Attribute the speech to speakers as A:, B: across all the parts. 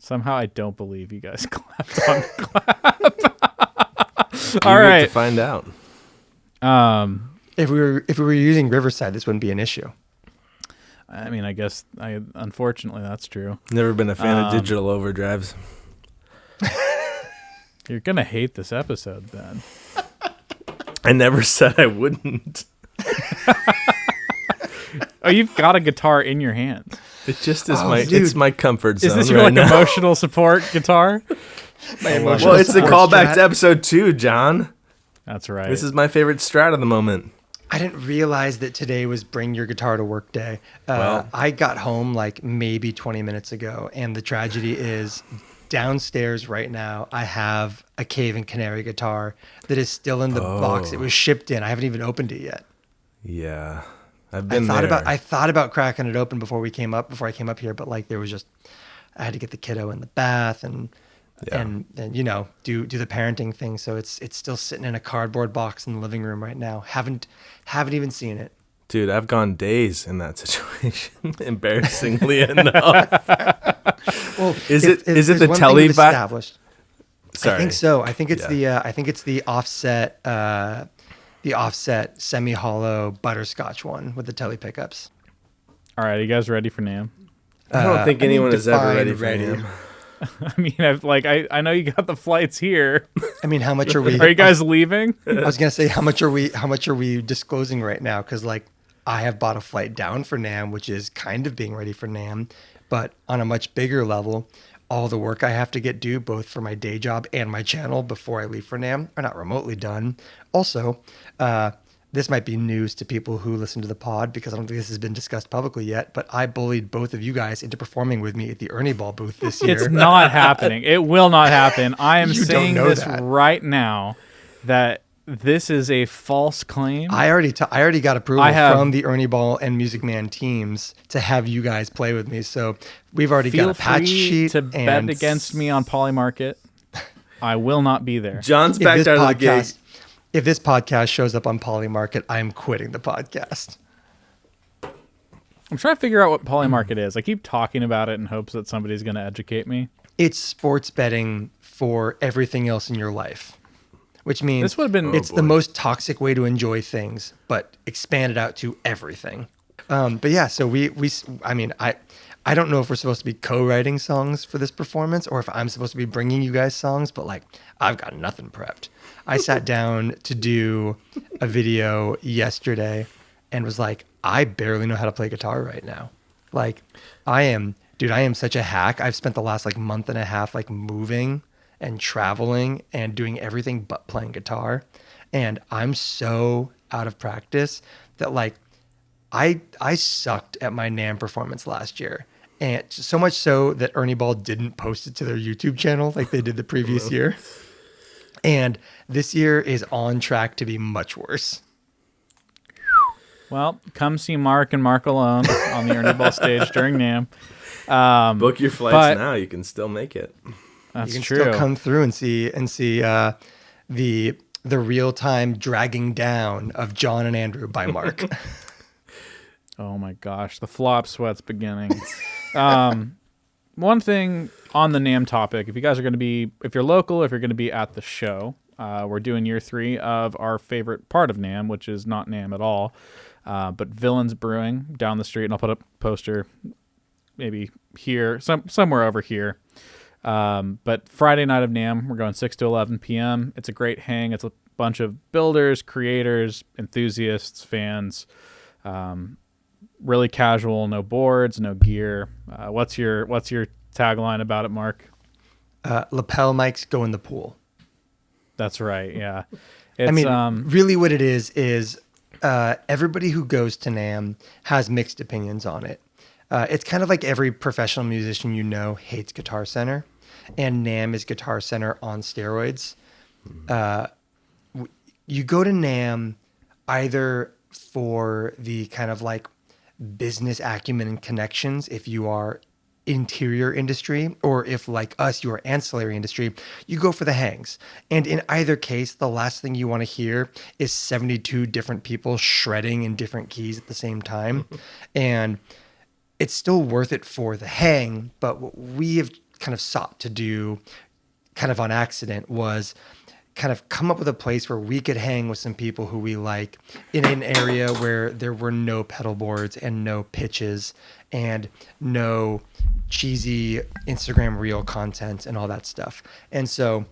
A: Somehow I don't believe you guys clapped on clap.
B: All right. To find out.
C: If we were using Riverside, this wouldn't be an issue.
A: I mean, I guess unfortunately that's true.
B: Never been a fan of digital overdrives.
A: You're gonna hate this episode, Ben.
B: I never said I wouldn't.
A: Oh, you've got a guitar in your hands.
B: It just is it's my comfort zone.
A: Is this your
B: right now.
A: emotional support guitar?
B: Well, it's the callback to episode 2, John.
A: That's right.
B: This is my favorite strat of the moment.
C: I didn't realize that today was bring your guitar to work day. I got home like maybe 20 minutes ago, and the tragedy is downstairs right now, I have a Cave and Canary guitar that is still in the box it was shipped in. I haven't even opened it yet.
B: Yeah. I
C: thought about cracking it open before I came up here, but like there was just, I had to get the kiddo in the bath and you know, do the parenting thing. So it's still sitting in a cardboard box in the living room right now. Haven't even seen it.
B: Dude, I've gone days in that situation. Embarrassingly enough.
C: Well,
B: is it the televac?
C: Sorry. I think so. I think it's the offset semi-hollow butterscotch one with the tele pickups.
A: All right, are you guys ready for NAMM?
B: I don't think anyone is ever ready for NAMM.
A: I mean, I know you got the flights here.
C: I mean, how much are we?
A: Are you guys leaving?
C: I was gonna say, how much are we disclosing right now? Because like, I have bought a flight down for NAMM, which is kind of being ready for NAMM, but on a much bigger level, all the work I have to get due, both for my day job and my channel before I leave for NAMM, are not remotely done. Also, this might be news to people who listen to the pod because I don't think this has been discussed publicly yet, but I bullied both of you guys into performing with me at the Ernie Ball booth this year.
A: It's not happening. It will not happen. I am saying this right now that this is a false claim.
C: I already got approval from the Ernie Ball and Music Man teams to have you guys play with me. So we've already got a patch sheet.
A: To bet against me on Polymarket. I will not be there.
B: John's backed out of the gig.
C: If this podcast shows up on Polymarket, I'm quitting the podcast.
A: I'm trying to figure out what Polymarket is. I keep talking about it in hopes that somebody's going to educate me.
C: It's sports betting for everything else in your life, which means
A: this would have been
C: the most toxic way to enjoy things, but expanded out to everything. But yeah, so I don't know if we're supposed to be co-writing songs for this performance or if I'm supposed to be bringing you guys songs, but like I've got nothing prepped. I sat down to do a video yesterday and was like, I barely know how to play guitar right now. Like I am such a hack. I've spent the last like month and a half like moving and traveling and doing everything but playing guitar. And I'm so out of practice that like I sucked at my NAMM performance last year. And so much so that Ernie Ball didn't post it to their YouTube channel like they did the previous year. And this year is on track to be much worse.
A: Well, come see Mark and Mark alone on the Ernie Ball stage during NAMM.
B: Book your flights now. You can still make it.
A: That's
C: you can
A: true.
C: Still come through and see the real-time dragging down of John and Andrew by Mark.
A: Oh my gosh, the flop sweat's beginning. One thing on the NAMM topic, if you guys are going to be, if you're local, if you're going to be at the show, we're doing year 3 of our favorite part of NAMM, which is not NAMM at all, but Villains Brewing down the street, and I'll put a poster maybe here, somewhere over here. But Friday night of NAMM, we're going 6 to 11 p.m. It's a great hang. It's a bunch of builders, creators, enthusiasts, fans. Really casual, no boards, no gear. What's your tagline about it, Mark?
C: Lapel mics go in the pool.
A: That's right. Yeah.
C: I mean, really what it is everybody who goes to NAMM has mixed opinions on it. It's kind of like every professional musician you know hates Guitar Center, and NAMM is Guitar Center on steroids. You go to NAMM either for the kind of like business acumen and connections if you are interior industry, or if like us you are ancillary industry, you go for the hangs. And in either case, the last thing you want to hear is 72 different people shredding in different keys at the same time. And it's still worth it for the hang, but what we have kind of sought to do kind of on accident was kind of come up with a place where we could hang with some people who we like in an area where there were no pedal boards and no pitches and no cheesy Instagram reel content and all that stuff. And so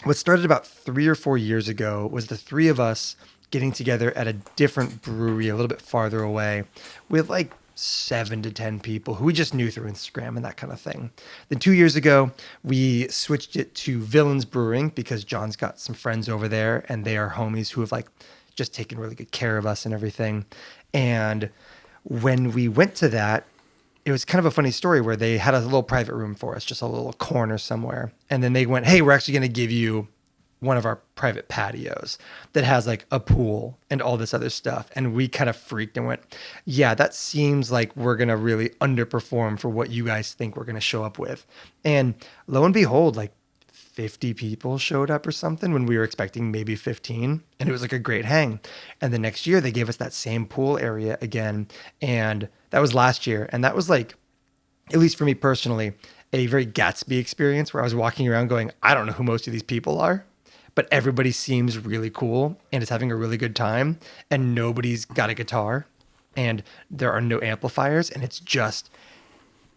C: what started about 3 or 4 years ago was the three of us getting together at a different brewery a little bit farther away with like 7 to 10 people who we just knew through Instagram and that kind of thing. Then 2 years ago, we switched it to Villains Brewing because John's got some friends over there and they are homies who have like just taken really good care of us and everything. And when we went to that, it was kind of a funny story where they had a little private room for us, just a little corner somewhere. And then they went, hey, we're actually going to give you one of our private patios that has like a pool and all this other stuff. And we kind of freaked and went, yeah, that seems like we're going to really underperform for what you guys think we're going to show up with. And lo and behold, like 50 people showed up or something when we were expecting maybe 15. And it was like a great hang. And the next year they gave us that same pool area again. And that was last year. And that was like, at least for me personally, a very Gatsby experience where I was walking around going, I don't know who most of these people are, but everybody seems really cool and is having a really good time, and nobody's got a guitar and there are no amplifiers, and it's just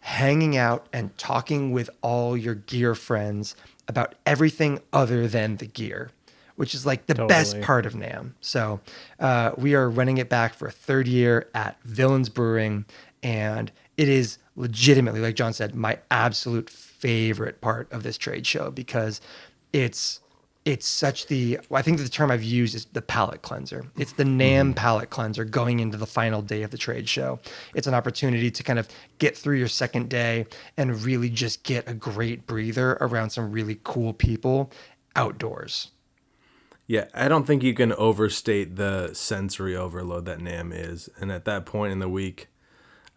C: hanging out and talking with all your gear friends about everything other than the gear, which is like the best part of NAMM. So we are running it back for a 3rd year at Villains Brewing, and it is legitimately, like John said, my absolute favorite part of this trade show because it's such I think the term I've used is the palate cleanser. It's the NAMM palate cleanser going into the final day of the trade show. It's an opportunity to kind of get through your second day and really just get a great breather around some really cool people outdoors.
B: Yeah, I don't think you can overstate the sensory overload that NAMM is. And at that point in the week,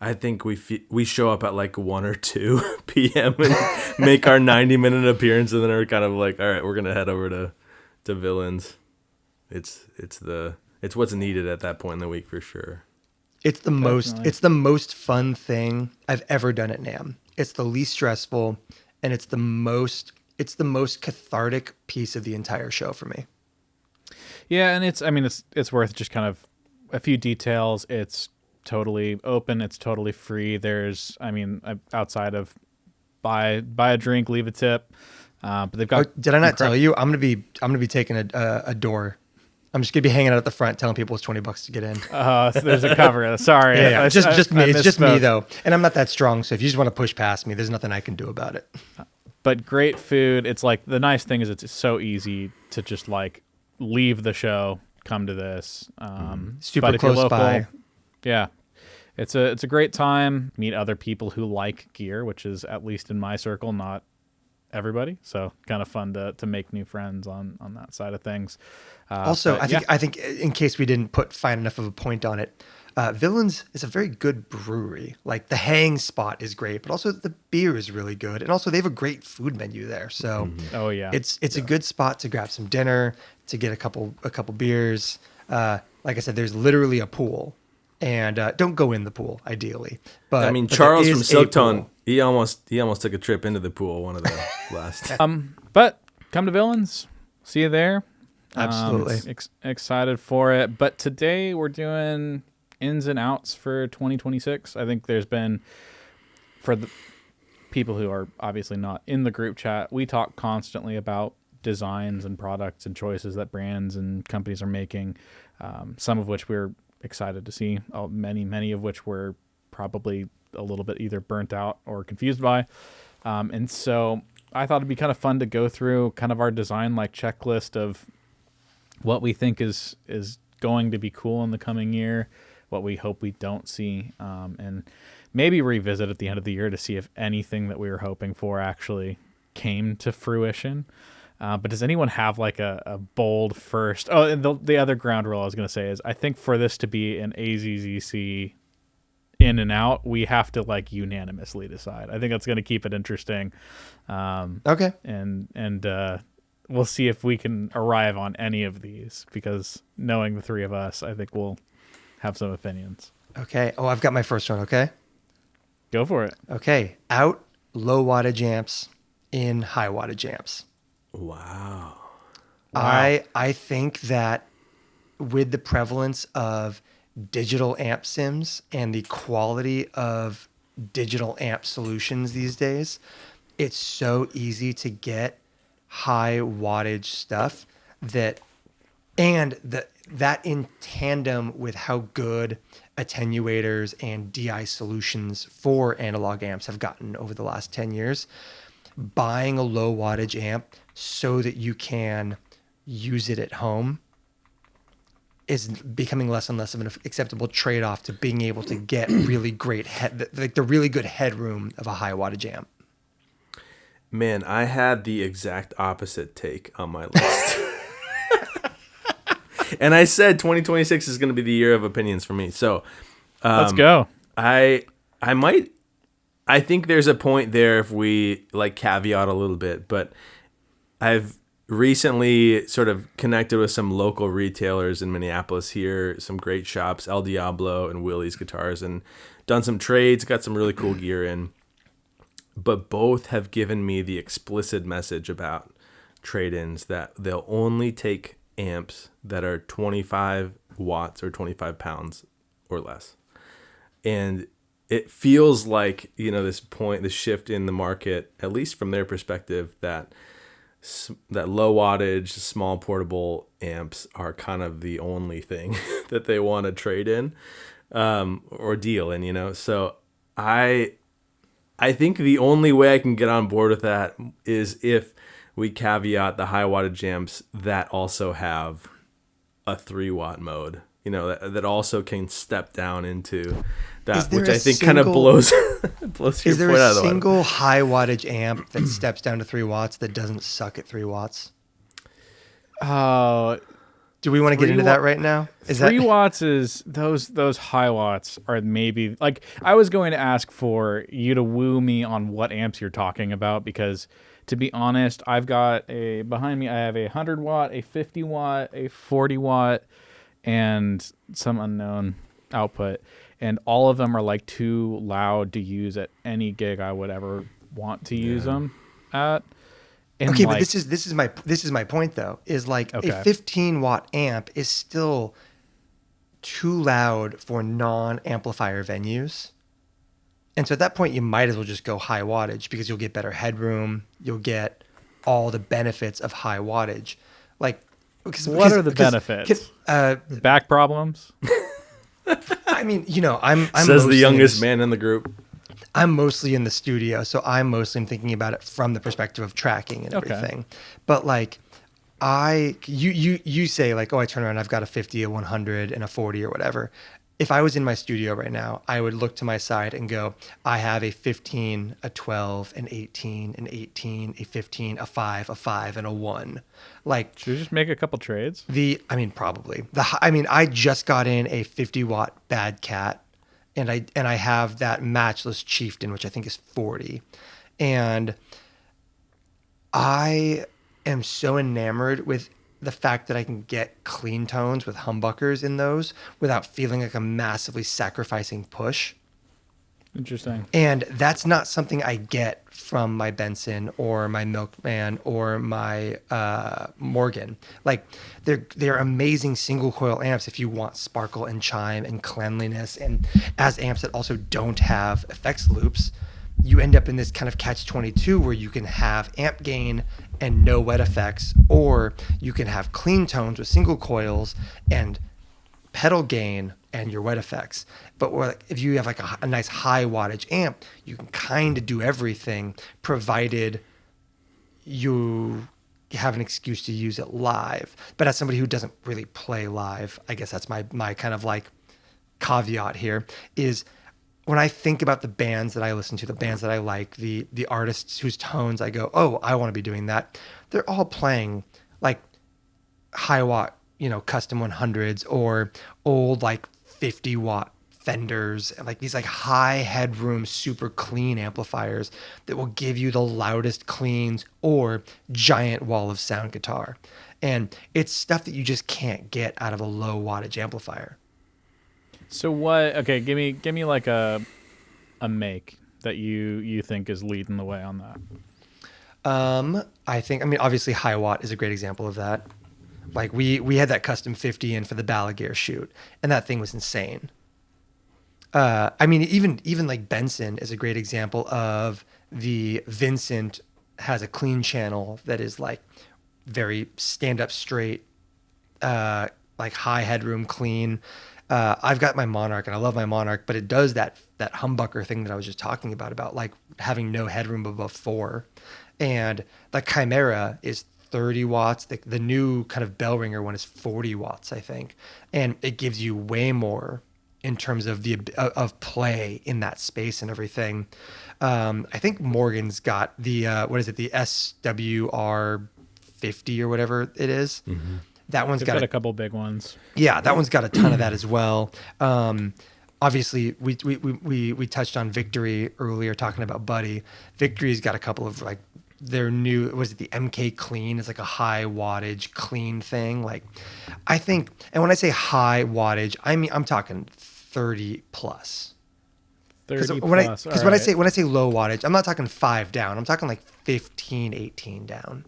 B: I think we show up at like 1 or 2 p.m. and make our 90-minute appearance, and then are kind of like, all right, we're gonna head over to Villains. It's what's needed at that point in the week for sure.
C: It's the most fun thing I've ever done at NAMM. It's the least stressful, and it's the most cathartic piece of the entire show for me.
A: Yeah, and it's worth just kind of a few details. It's totally open. It's totally free. There's, outside of buy a drink, leave a tip. But they've got.
C: Oh, did I not tell you? I'm gonna be taking a door. I'm just gonna be hanging out at the front, telling people it's $20 to get in.
A: So there's a cover. Sorry,
C: yeah. Just me. It's just me though, and I'm not that strong. So if you just want to push past me, there's nothing I can do about it.
A: But great food. It's like the nice thing is it's so easy to just like leave the show, come to this.
C: Super close by.
A: Yeah, it's a great time. Meet other people who like gear, which is at least in my circle, not everybody. So kind of fun to make new friends on that side of things.
C: Also, I think in case we didn't put fine enough of a point on it, Villains is a very good brewery. Like the hang spot is great, but also the beer is really good, and also they have a great food menu there. So it's a good spot to grab some dinner, to get a couple beers. Like I said, there's literally a pool. And don't go in the pool, ideally. But
B: Charles from Silkton, he almost took a trip into the pool one of the last.
A: But come to Villains, see you there.
C: Absolutely
A: excited for it. But today we're doing ins and outs for 2026. I think there's been, for the people who are obviously not in the group chat, we talk constantly about designs and products and choices that brands and companies are making. Some of which we're excited to see, many of which we're probably a little bit either burnt out or confused by, and so I thought it'd be kind of fun to go through kind of our design like checklist of what we think is going to be cool in the coming year, what we hope we don't see, and maybe revisit at the end of the year to see if anything that we were hoping for actually came to fruition. But does anyone have like a bold first? Oh, and the other ground rule I was going to say is I think for this to be an AZZC in and out, we have to like unanimously decide. I think that's going to keep it interesting.
C: Okay.
A: And we'll see if we can arrive on any of these, because knowing the three of us, I think we'll have some opinions.
C: Okay. Oh, I've got my first one. Okay.
A: Go for it.
C: Okay. Out low wattage amps in high wattage amps.
B: Wow.
C: I think that with the prevalence of digital amp sims and the quality of digital amp solutions these days, it's so easy to get high wattage stuff that in tandem with how good attenuators and DI solutions for analog amps have gotten over the last 10 years, buying a low wattage amp so that you can use it at home is becoming less and less of an acceptable trade-off to being able to get really great the really good headroom of a high wattage amp.
B: Man, I had the exact opposite take on my list. And I said 2026 is going to be the year of opinions for me. So
A: let's go.
B: I think there's a point there if we like caveat a little bit, but I've recently sort of connected with some local retailers in Minneapolis here, some great shops, El Diablo and Willie's Guitars, and done some trades, got some really cool gear in. But both have given me the explicit message about trade-ins that they'll only take amps that are 25 watts or 25 pounds or less. And it feels like, this shift in the market, at least from their perspective, that low wattage, small portable amps are kind of the only thing that they want to trade in or deal in, So I think the only way I can get on board with that is if we caveat the high wattage amps that also have a 3-watt mode, that also can step down into that, which I think kind of blows your point out of the water.
C: Is there a single high wattage amp that steps down to 3 watts that doesn't suck at 3 watts? Do we want to get into that right now?
A: Is 3 watts is those high watts are maybe like I was going to ask for you to woo me on what amps you're talking about, because to be honest, I've got behind me I have a 100 watt, a 50 watt, a 40 watt, and some unknown output, and all of them are like too loud to use at any gig I would ever want to use them at. And
C: okay, but this is my point though, is like a 15 watt amp is still too loud for non-amplifier venues. And so at that point you might as well just go high wattage, because you'll get better headroom, you'll get all the benefits of high wattage. Like
A: what are the benefits? Back problems?
C: I mean, I'm
B: says the youngest man in the group.
C: I'm mostly in the studio, so I'm mostly thinking about it from the perspective of tracking and everything. But like, you say like, oh, I turn around, I've got a 50, a 100, and a 40 or whatever. If I was in my studio right now, I would look to my side and go, I have a 15, a 12, an 18, an 18, a 15, a 5, and a 1. Like,
A: should we just make a couple trades?
C: Probably. I just got in a 50 watt Bad Cat. And I have that Matchless Chieftain, which I think is 40. And I am so enamored with the fact that I can get clean tones with humbuckers in those without feeling like I'm massively sacrificing push.
A: Interesting.
C: And that's not something I get from my Benson or my Milkman or my Morgan. Like they're amazing single coil amps if you want sparkle and chime and cleanliness. And as amps that also don't have effects loops, you end up in this kind of catch-22 where you can have amp gain and no wet effects, or you can have clean tones with single coils and pedal gain and your wet effects. But if you have like a nice high wattage amp, you can kind of do everything, provided you have an excuse to use it live. But as somebody who doesn't really play live, I guess that's my kind of like caveat here, is when I think about the bands that I listen to, the bands that I like, the artists whose tones I go, oh, I want to be doing that, they're all playing like high watt, custom 100s or old like 50 watt Fenders, like these like high headroom, super clean amplifiers that will give you the loudest cleans or giant wall of sound guitar. And it's stuff that you just can't get out of a low wattage amplifier.
A: So what? Okay, give me like a make. that you think is leading the way on that?
C: I mean, obviously High Watt is a great example of that. Like we had that custom 50 in for the Balaguer shoot, and that thing was insane. I mean, even like Benson is a great example of the Vincent has a clean channel that is like very stand up straight, like high headroom clean. I've got my Monarch and I love my Monarch, but it does that humbucker thing that I was just talking about like having no headroom above 4. And the Chimera is 30 watts. The new kind of bell ringer one is 40 watts, I think. And it gives you way more in terms of of play in that space and everything. I think Morgan's got the, the SWR 50 or whatever it is.
A: Mm-hmm.
C: That one's
A: got a couple big ones.
C: Yeah, that one's got a ton of that as well. Obviously, we touched on Victory earlier, talking about Buddy. Victory's got a couple of like their new, the MK Clean is like a high wattage clean thing. Like, I think, and when I say high wattage, I mean I'm talking 30 plus.
A: 30
C: plus. Because
A: when
C: I say low wattage, I'm not talking 5 down. I'm talking like 15, 18 down.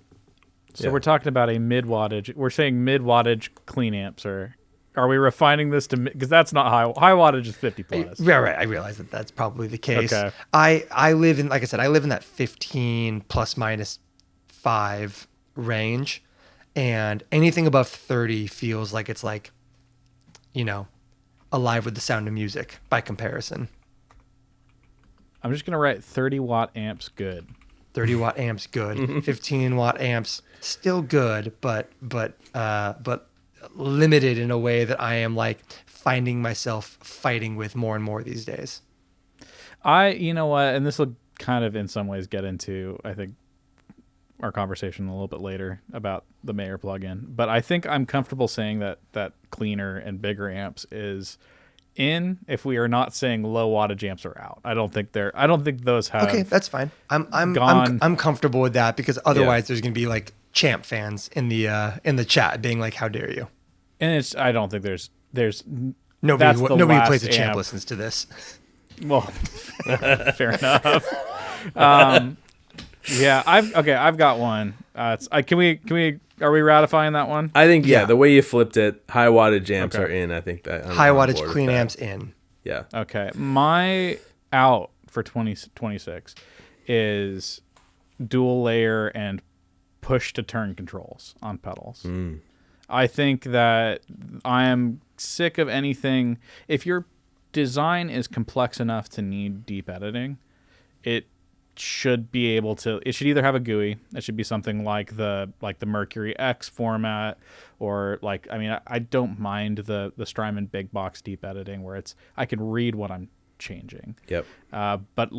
A: So we're talking about a mid wattage. We're saying mid wattage clean amps, or are we refining this to, because that's not high wattage is 50 plus.
C: Yeah, right. I realize that that's probably the case.
A: Okay.
C: I live in, like I said, I live in that 15 plus minus 5 range, and anything above 30 feels like it's like, alive with the sound of music by comparison.
A: I'm just gonna write 30 watt amps good.
C: 30 watt amps good. 15 watt amps still good, but limited in a way that I am like finding myself fighting with more and more these days.
A: You know what, and this will kind of in some ways get into, I think, our conversation a little bit later about the Mayer plugin, but I think I'm comfortable saying that cleaner and bigger amps is in, if we are not saying low wattage amps are out. I don't think those have. Okay,
C: that's fine. I'm comfortable with that, because otherwise there's going to be like Champ fans in the chat being like, how dare you?
A: And I don't think there's
C: nobody plays a Champ listens to this.
A: Well, fair enough. Yeah, I've got one. Are we ratifying that one?
B: I think the way you flipped it, high wattage amps are in. I think that
C: high wattage clean amps in.
B: Yeah.
A: Okay. My out for 2026 is dual layer and push to turn controls on pedals. I think that I am sick of anything. If your design is complex enough to need deep editing, it should either have a GUI. It should be something like the Mercury X format, or I don't mind the Strymon big box deep editing where I can read what I'm changing.
B: Yep.
A: But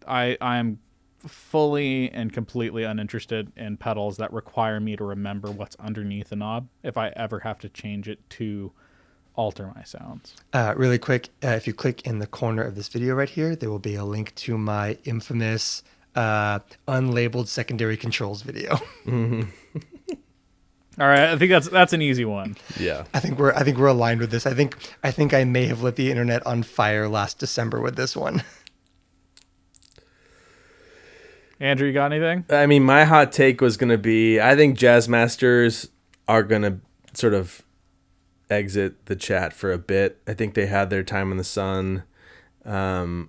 A: I'm fully and completely uninterested in pedals that require me to remember what's underneath a knob if I ever have to change it to alter my sounds.
C: Really quick, if you click in the corner of this video right here, there will be a link to my infamous unlabeled secondary controls video.
A: All right, I think that's an easy one.
B: Yeah.
C: I think we're aligned with this. I think I may have lit the internet on fire last December with this one.
A: Andrew, you got anything?
B: I mean, my hot take was going to be, I think jazz masters are going to sort of exit the chat for a bit. I think they had their time in the sun. I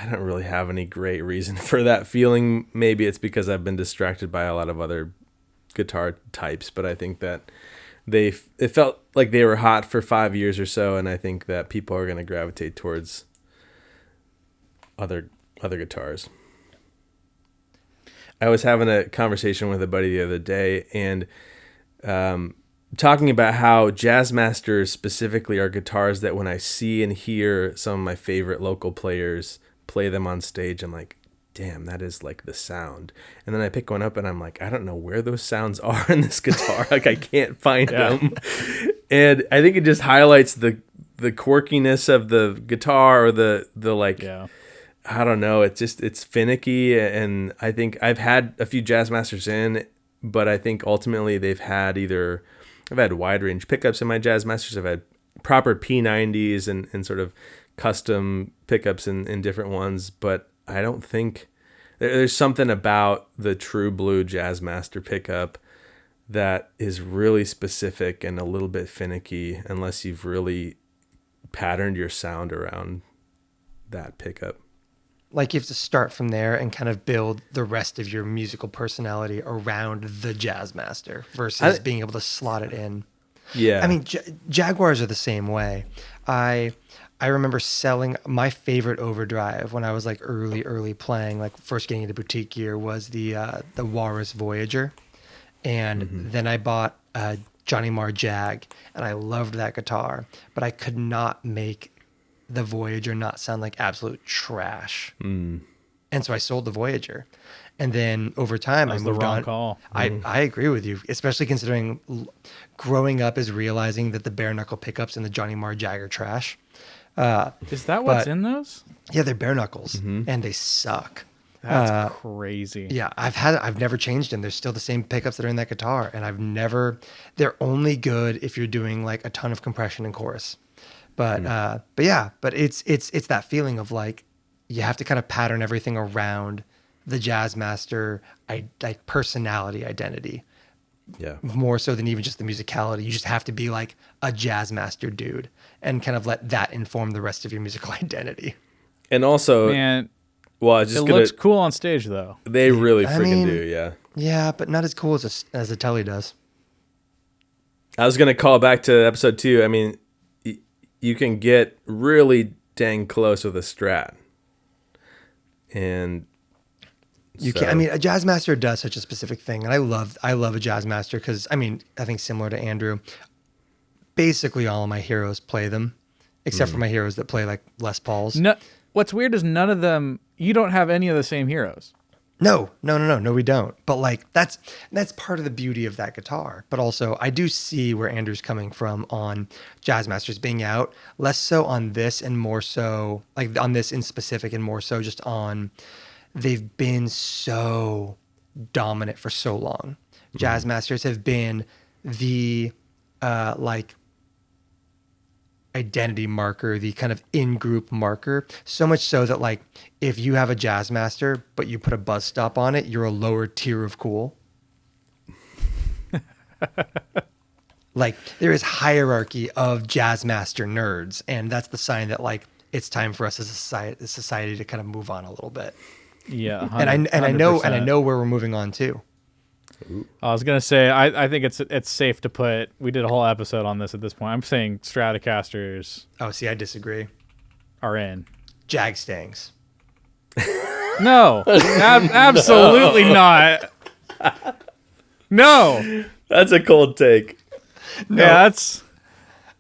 B: don't really have any great reason for that feeling. Maybe it's because I've been distracted by a lot of other guitar types, but I think that it felt like they were hot for 5 years or so, and I think that people are going to gravitate towards other guitars. I was having a conversation with a buddy the other day, and talking about how jazz masters specifically are guitars that when I see and hear some of my favorite local players play them on stage, I'm like, damn, that is like the sound. And then I pick one up and I'm like, I don't know where those sounds are in this guitar. Like, I can't find them. And I think it just highlights the quirkiness of the guitar, or the I don't know. It's finicky. And I think I've had a few jazz masters in, but I think ultimately I've had wide range pickups in my jazz masters. I've had proper P90s and sort of custom pickups in different ones, but I don't think there's something about the True Blue Jazzmaster pickup that is really specific and a little bit finicky unless you've really patterned your sound around that pickup.
C: Like you have to start from there and kind of build the rest of your musical personality around the Jazzmaster versus being able to slot it in.
B: Yeah.
C: I mean, Jaguars are the same way. I remember selling my favorite overdrive when I was like early playing, like first getting into boutique gear, was the Walrus Voyager. And then I bought a Johnny Marr Jag, and I loved that guitar, but I could not make the Voyager not sound like absolute trash. And so I sold the Voyager. And then over time, I moved on.
A: Call.
C: I agree with you, especially considering growing up is realizing that the bare knuckle pickups in the Johnny Marr Jag are trash.
A: Is that what's in those?
C: Yeah, they're bare knuckles, and they suck.
A: That's crazy.
C: Yeah, I've never changed them. They're still the same pickups that are in that guitar, and they're only good if you're doing like a ton of compression and chorus. But it's that feeling of like you have to kind of pattern everything around the Jazzmaster like personality identity.
B: Yeah.
C: More so than even just the musicality. You just have to be like a Jazzmaster dude and kind of let that inform the rest of your musical identity.
B: And also,
A: Man,
B: well,
A: it looks cool on stage though.
B: They really freaking do, yeah.
C: Yeah, but not as cool as a Telly does.
B: I was gonna call back to episode 2. I mean, you can get really dang close with a Strat, and
C: you can. I mean, a Jazzmaster does such a specific thing, and I love a Jazzmaster because I mean, I think similar to Andrew, basically all of my heroes play them, except for my heroes that play like Les Pauls.
A: No, what's weird is none of them. You don't have any of the same heroes.
C: No, we don't. But like that's part of the beauty of that guitar. But also, I do see where Andrew's coming from on Jazzmasters being out, less so on this and more so like on this in specific, and more so just on they've been so dominant for so long. Jazzmasters have been the like identity marker, the kind of in-group marker, so much so that like if you have a Jazzmaster but you put a buzz stop on it, you're a lower tier of cool. Like there is hierarchy of Jazzmaster nerds, and that's the sign that like it's time for us as a society to kind of move on a little bit.
A: Yeah,
C: and I know where we're moving on to.
A: I was gonna say I think it's safe to put. We did a whole episode on this at this point. I'm saying Stratocasters.
C: Oh, see, I disagree.
A: Are in
C: Jag Stangs.
A: No, absolutely not. No,
B: that's a cold take.
C: No.
A: Yeah,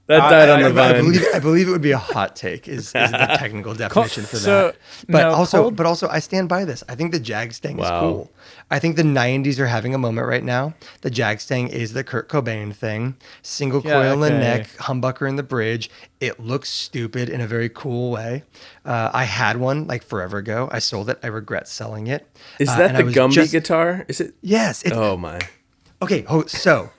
B: that died on the vine.
C: I believe it would be a hot take is the technical definition for
A: so,
C: that. But
A: no,
C: also I stand by this. I think the Jag Stang is cool. I think the 90s are having a moment right now. The Jag Stang is the Kurt Cobain thing. Single coil in the neck, humbucker in the bridge. It looks stupid in a very cool way. I had one like forever ago. I sold it. I regret selling it.
B: Is that the Gumby guitar? Is it?
C: Yes.
B: Oh my.
C: Okay. So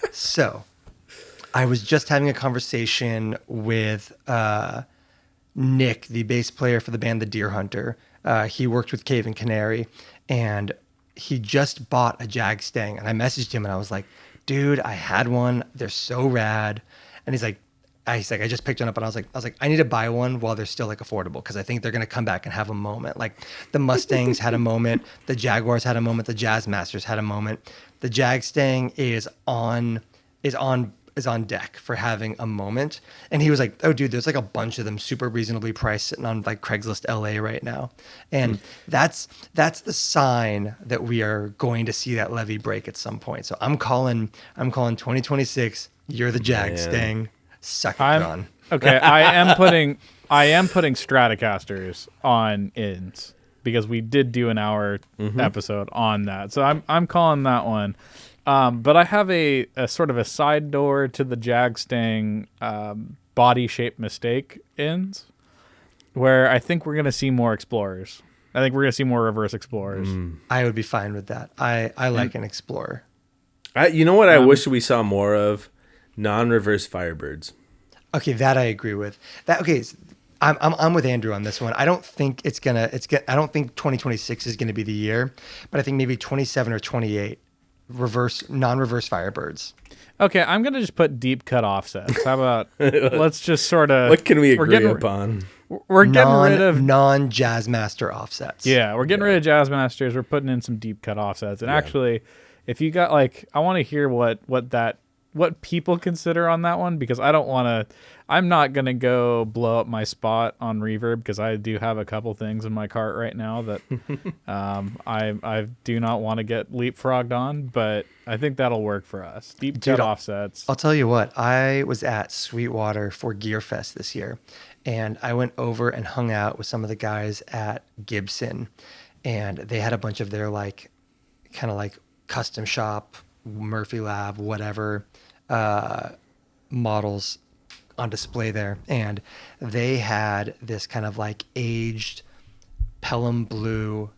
C: I was just having a conversation with Nick, the bass player for the band The Deer Hunter. He worked with Cave and Canary, and he just bought a Jag Stang. And I messaged him, and I was like, dude, I had one. They're so rad. And he's like, I just picked one up, and I was like, I need to buy one while they're still like affordable, because I think they're gonna come back and have a moment. Like the Mustangs had a moment, the Jaguars had a moment, the Jazzmasters had a moment. The Jag Stang is on deck for having a moment. And he was like, oh dude, there's like a bunch of them super reasonably priced sitting on like Craigslist LA right now. And that's the sign that we are going to see that levee break at some point. So I'm calling 2026. You're the Jag Stang. Suck it, John.
A: Okay. I am putting Stratocasters on ins because we did do an hour episode on that. So I'm calling that one. But I have a sort of a side door to the Jag Stang body shape mistake ends, where I think we're going to see more Explorers. I think we're going to see more reverse Explorers.
C: I would be fine with that. I like an Explorer.
B: You know what I wish we saw more of? Non-reverse Firebirds.
C: Okay, that I agree with. I'm with Andrew on this one. I don't think I don't think 2026 is gonna be the year, but I think maybe 27 or 28 non-reverse Firebirds.
A: Okay, I'm gonna just put deep cut offsets. How about let's just sort of
B: What can we agree upon?
A: We're getting rid of
C: non-Jazzmaster offsets.
A: Yeah, we're getting rid of Jazz Masters. We're putting in some deep cut offsets. And actually, if you got like, I want to hear what people consider on that one, because I'm not going to go blow up my spot on Reverb, because I do have a couple things in my cart right now that I do not want to get leapfrogged on, but I think that'll work for us. Deep cut offsets.
C: I'll tell you what, I was at Sweetwater for Gear Fest this year, and I went over and hung out with some of the guys at Gibson, and they had a bunch of their like kind of like custom shop, Murphy Lab, whatever models on display there, and they had this kind of like aged Pelham blue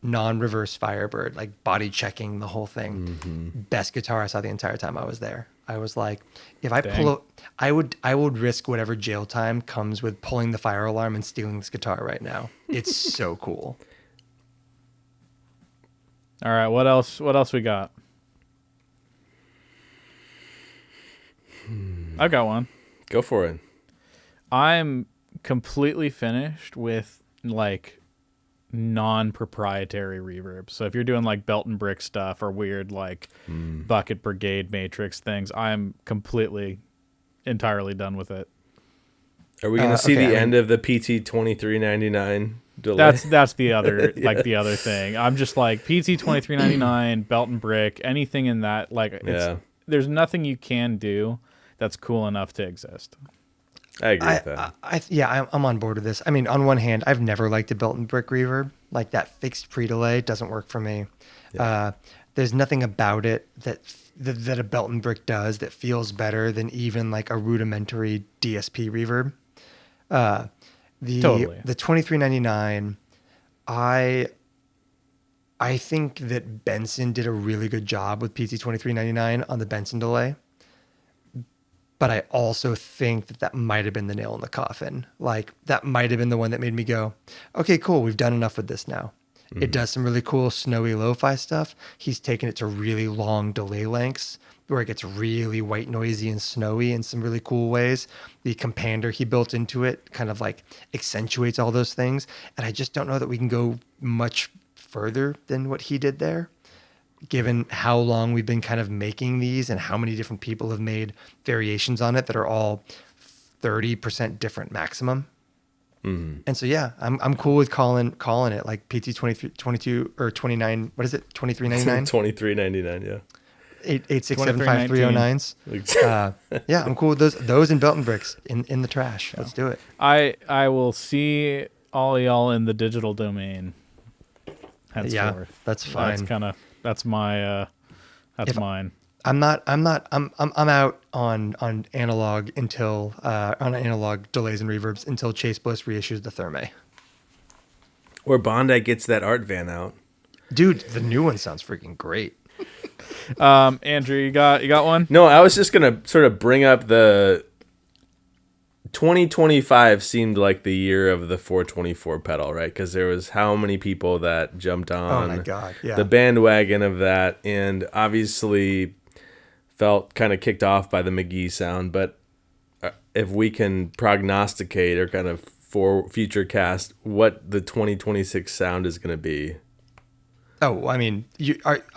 C: non-reverse Firebird, like body checking the whole thing.
B: Mm-hmm.
C: Best guitar I saw the entire time I was there. I was like, if I pull up, I would risk whatever jail time comes with pulling the fire alarm and stealing this guitar right now. It's so cool.
A: All right, what else we got? I've got one.
B: Go for it.
A: I'm completely finished with like non-proprietary reverb. So if you're doing like belt and brick stuff or weird like bucket brigade matrix things, I'm completely entirely done with it.
B: Are we going to see the end of the PT 2399 delay?
A: That's the other like the other thing. I'm just like PT 2399, belt and brick, anything in that, like there's nothing you can do that's cool enough to exist.
B: I agree with that.
C: I'm on board with this. I mean, on one hand, I've never liked a belt and brick reverb. Like that fixed pre-delay doesn't work for me. Yeah. There's nothing about it that a belt and brick does that feels better than even like a rudimentary DSP reverb.
A: Totally.
C: The 2399, I think that Benson did a really good job with PT 2399 on the Benson delay. But I also think that might have been the nail in the coffin. Like that might have been the one that made me go, okay, cool. We've done enough with this now. Mm-hmm. It does some really cool snowy lo-fi stuff. He's taken it to really long delay lengths where it gets really white noisy and snowy in some really cool ways. The compander he built into it kind of like accentuates all those things. And I just don't know that we can go much further than what he did there, given how long we've been kind of making these and how many different people have made variations on it that are all 30% different maximum. Mm-hmm. And so, yeah, I'm cool with calling it like PT 23, 22 or 29. What is it? 2399?
B: 2399. Yeah.
C: 8675309s. Yeah, I'm cool with those and belt and bricks in the trash. Let's do it.
A: I will see all y'all in the digital domain. Henceforth.
C: Yeah, that's fine.
A: That's mine.
C: I'm out on analog until on analog delays and reverbs until Chase Bliss reissues the Thermae.
B: Or Bondi gets that art van out.
C: Dude, the new one sounds freaking great.
A: Andrew, you got one?
B: No, I was just gonna sort of bring up the 2025 seemed like the year of the 424 pedal, right? Because there was how many people that jumped on the bandwagon of that, and obviously felt kind of kicked off by the McGee sound. But if we can prognosticate or kind of future cast what the 2026 sound is going to be.
C: Oh, I mean,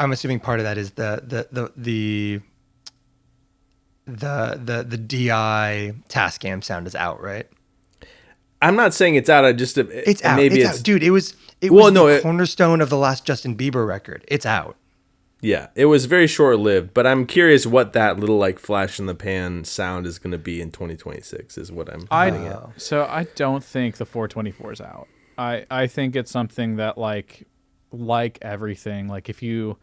C: I'm assuming part of that is the DI Tascam sound is out, right?
B: I'm not saying it's out.
C: It's out. Maybe it's out. Dude, it was the cornerstone of the last Justin Bieber record. It's out.
B: Yeah, it was very short-lived, but I'm curious what that little like flash in the pan sound is going to be in 2026 is what I'm getting at.
A: So I don't think the 424 is out. I think it's something that like everything, like if you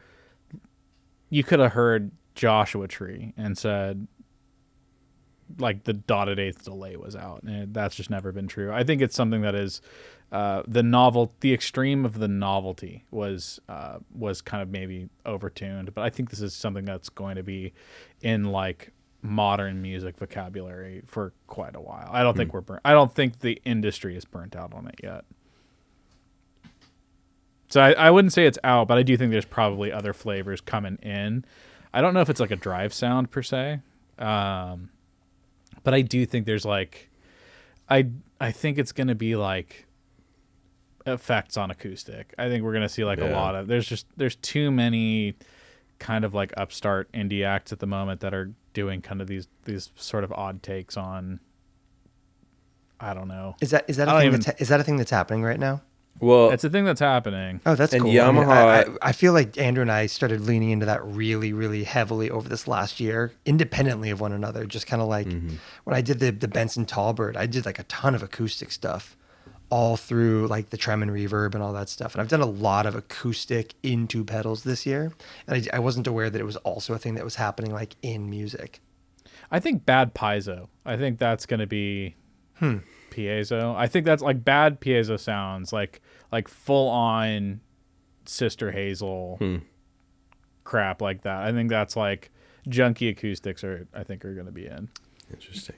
A: could have heard Joshua Tree and said like the dotted eighth delay was out, and that's just never been true. I think it's something that is the extreme of the novelty was kind of maybe overtuned, but I think this is something that's going to be in like modern music vocabulary for quite a while. I don't think I don't think the industry is burnt out on it yet. So I wouldn't say it's out, but I do think there's probably other flavors coming in. I don't know if it's like a drive sound per se, but I do think there's like, I think it's going to be like effects on acoustic. I think we're going to see like a lot of, there's too many kind of like upstart indie acts at the moment that are doing kind of these sort of odd takes on, I don't know.
C: Is that a thing that's happening right now?
B: Well,
A: it's a thing that's happening.
C: Oh, that's
B: and
C: cool.
B: Yamaha,
C: I feel like Andrew and I started leaning into that really, really heavily over this last year, independently of one another. Just kind of like when I did the Benson Tallbird, I did like a ton of acoustic stuff all through like the trem and reverb and all that stuff. And I've done a lot of acoustic into pedals this year. And I wasn't aware that it was also a thing that was happening like in music.
A: I think bad piezo. I think that's going to be piezo. I think that's like bad piezo sounds like full on Sister Hazel crap like that. I think that's like junky acoustics are going to be in.
B: Interesting.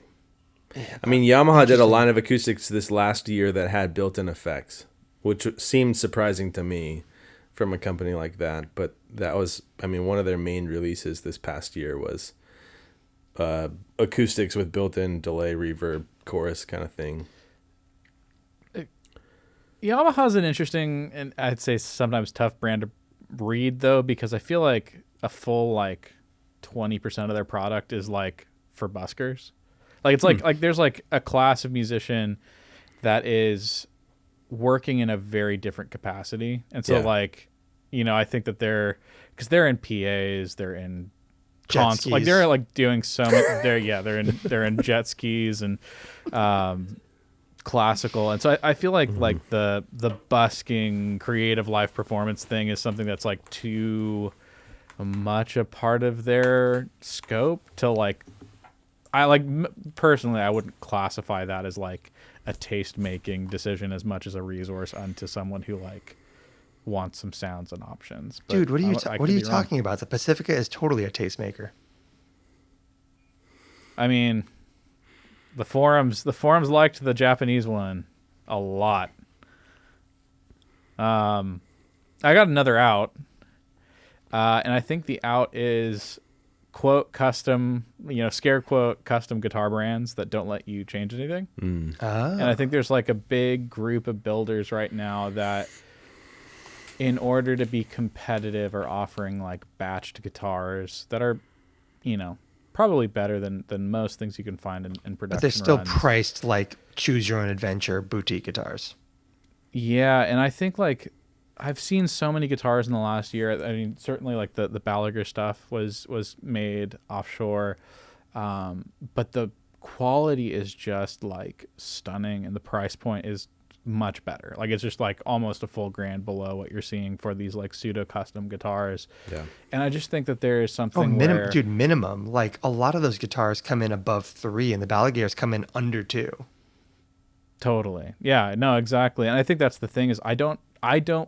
B: I mean, Yamaha did a line of acoustics this last year that had built-in effects, which seemed surprising to me from a company like that. But that was, I mean, one of their main releases this past year was acoustics with built-in delay, reverb, chorus kind of thing.
A: Yamaha's an interesting and I'd say sometimes tough brand to read though, because I feel like a full like 20% of their product is like for buskers. Like it's like there's like a class of musician that is working in a very different capacity. And so like, you know, I think that because they're in PAs, they're in
C: skis.
A: Like they're like doing so much they're in jet skis and classical. And so I feel like the busking creative live performance thing is something that's like too much a part of their scope to like, I like personally, I wouldn't classify that as like a taste making decision as much as a resource unto someone who like wants some sounds and options. But
C: dude, what are you talking about? The Pacifica is totally a tastemaker.
A: I mean, the forums liked the Japanese one a lot. I got another out, and I think the out is quote custom, scare quote custom guitar brands that don't let you change anything. And I think there's like a big group of builders right now that, in order to be competitive, are offering like batched guitars that are, probably better than most things you can find in production.
C: But they're still
A: runs.
C: priced like choose your own adventure boutique guitars.
A: Yeah, and I think like I've seen so many guitars in the last year. I mean, certainly like the Balaguer stuff was made offshore, but the quality is just like stunning, and the price point is much better. Like it's just like almost a full $1,000 below what you're seeing for these like pseudo custom guitars. Yeah, and I just think that there is something.
C: Minimum. Like a lot of those guitars come in above 3, and the Balaguers come in under 2.
A: Totally. Yeah. No. Exactly. And I think that's the thing is I don't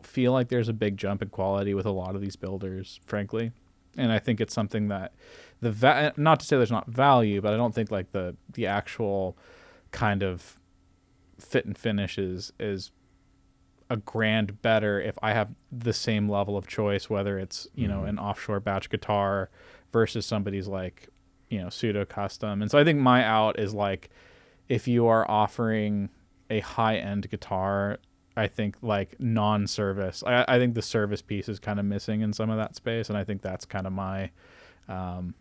A: feel like there's a big jump in quality with a lot of these builders, frankly. And I think it's something that not to say there's not value, but I don't think like the actual kind of fit and finish is $1,000 better if I have the same level of choice, whether it's, an offshore batch guitar versus somebody's like, pseudo custom. And so I think my out is like, if you are offering a high end guitar, I think like non-service, I think the service piece is kind of missing in some of that space. And I think that's kind of my, I'd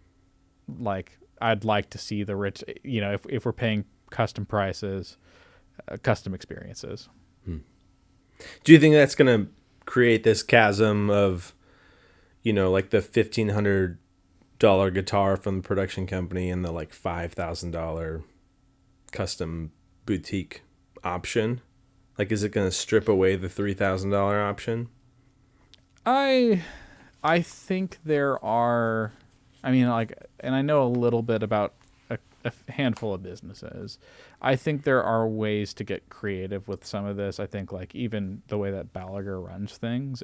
A: like to see the rich, if we're paying custom prices, custom experiences.
B: Do you think that's going to create this chasm of, like the $1,500 guitar from the production company and the like $5,000 custom boutique option? Like, is it going to strip away the $3,000 option?
A: I think there are, and I know a little bit about handful of businesses. I think there are ways to get creative with some of this. I think like even the way that Balaguer runs things,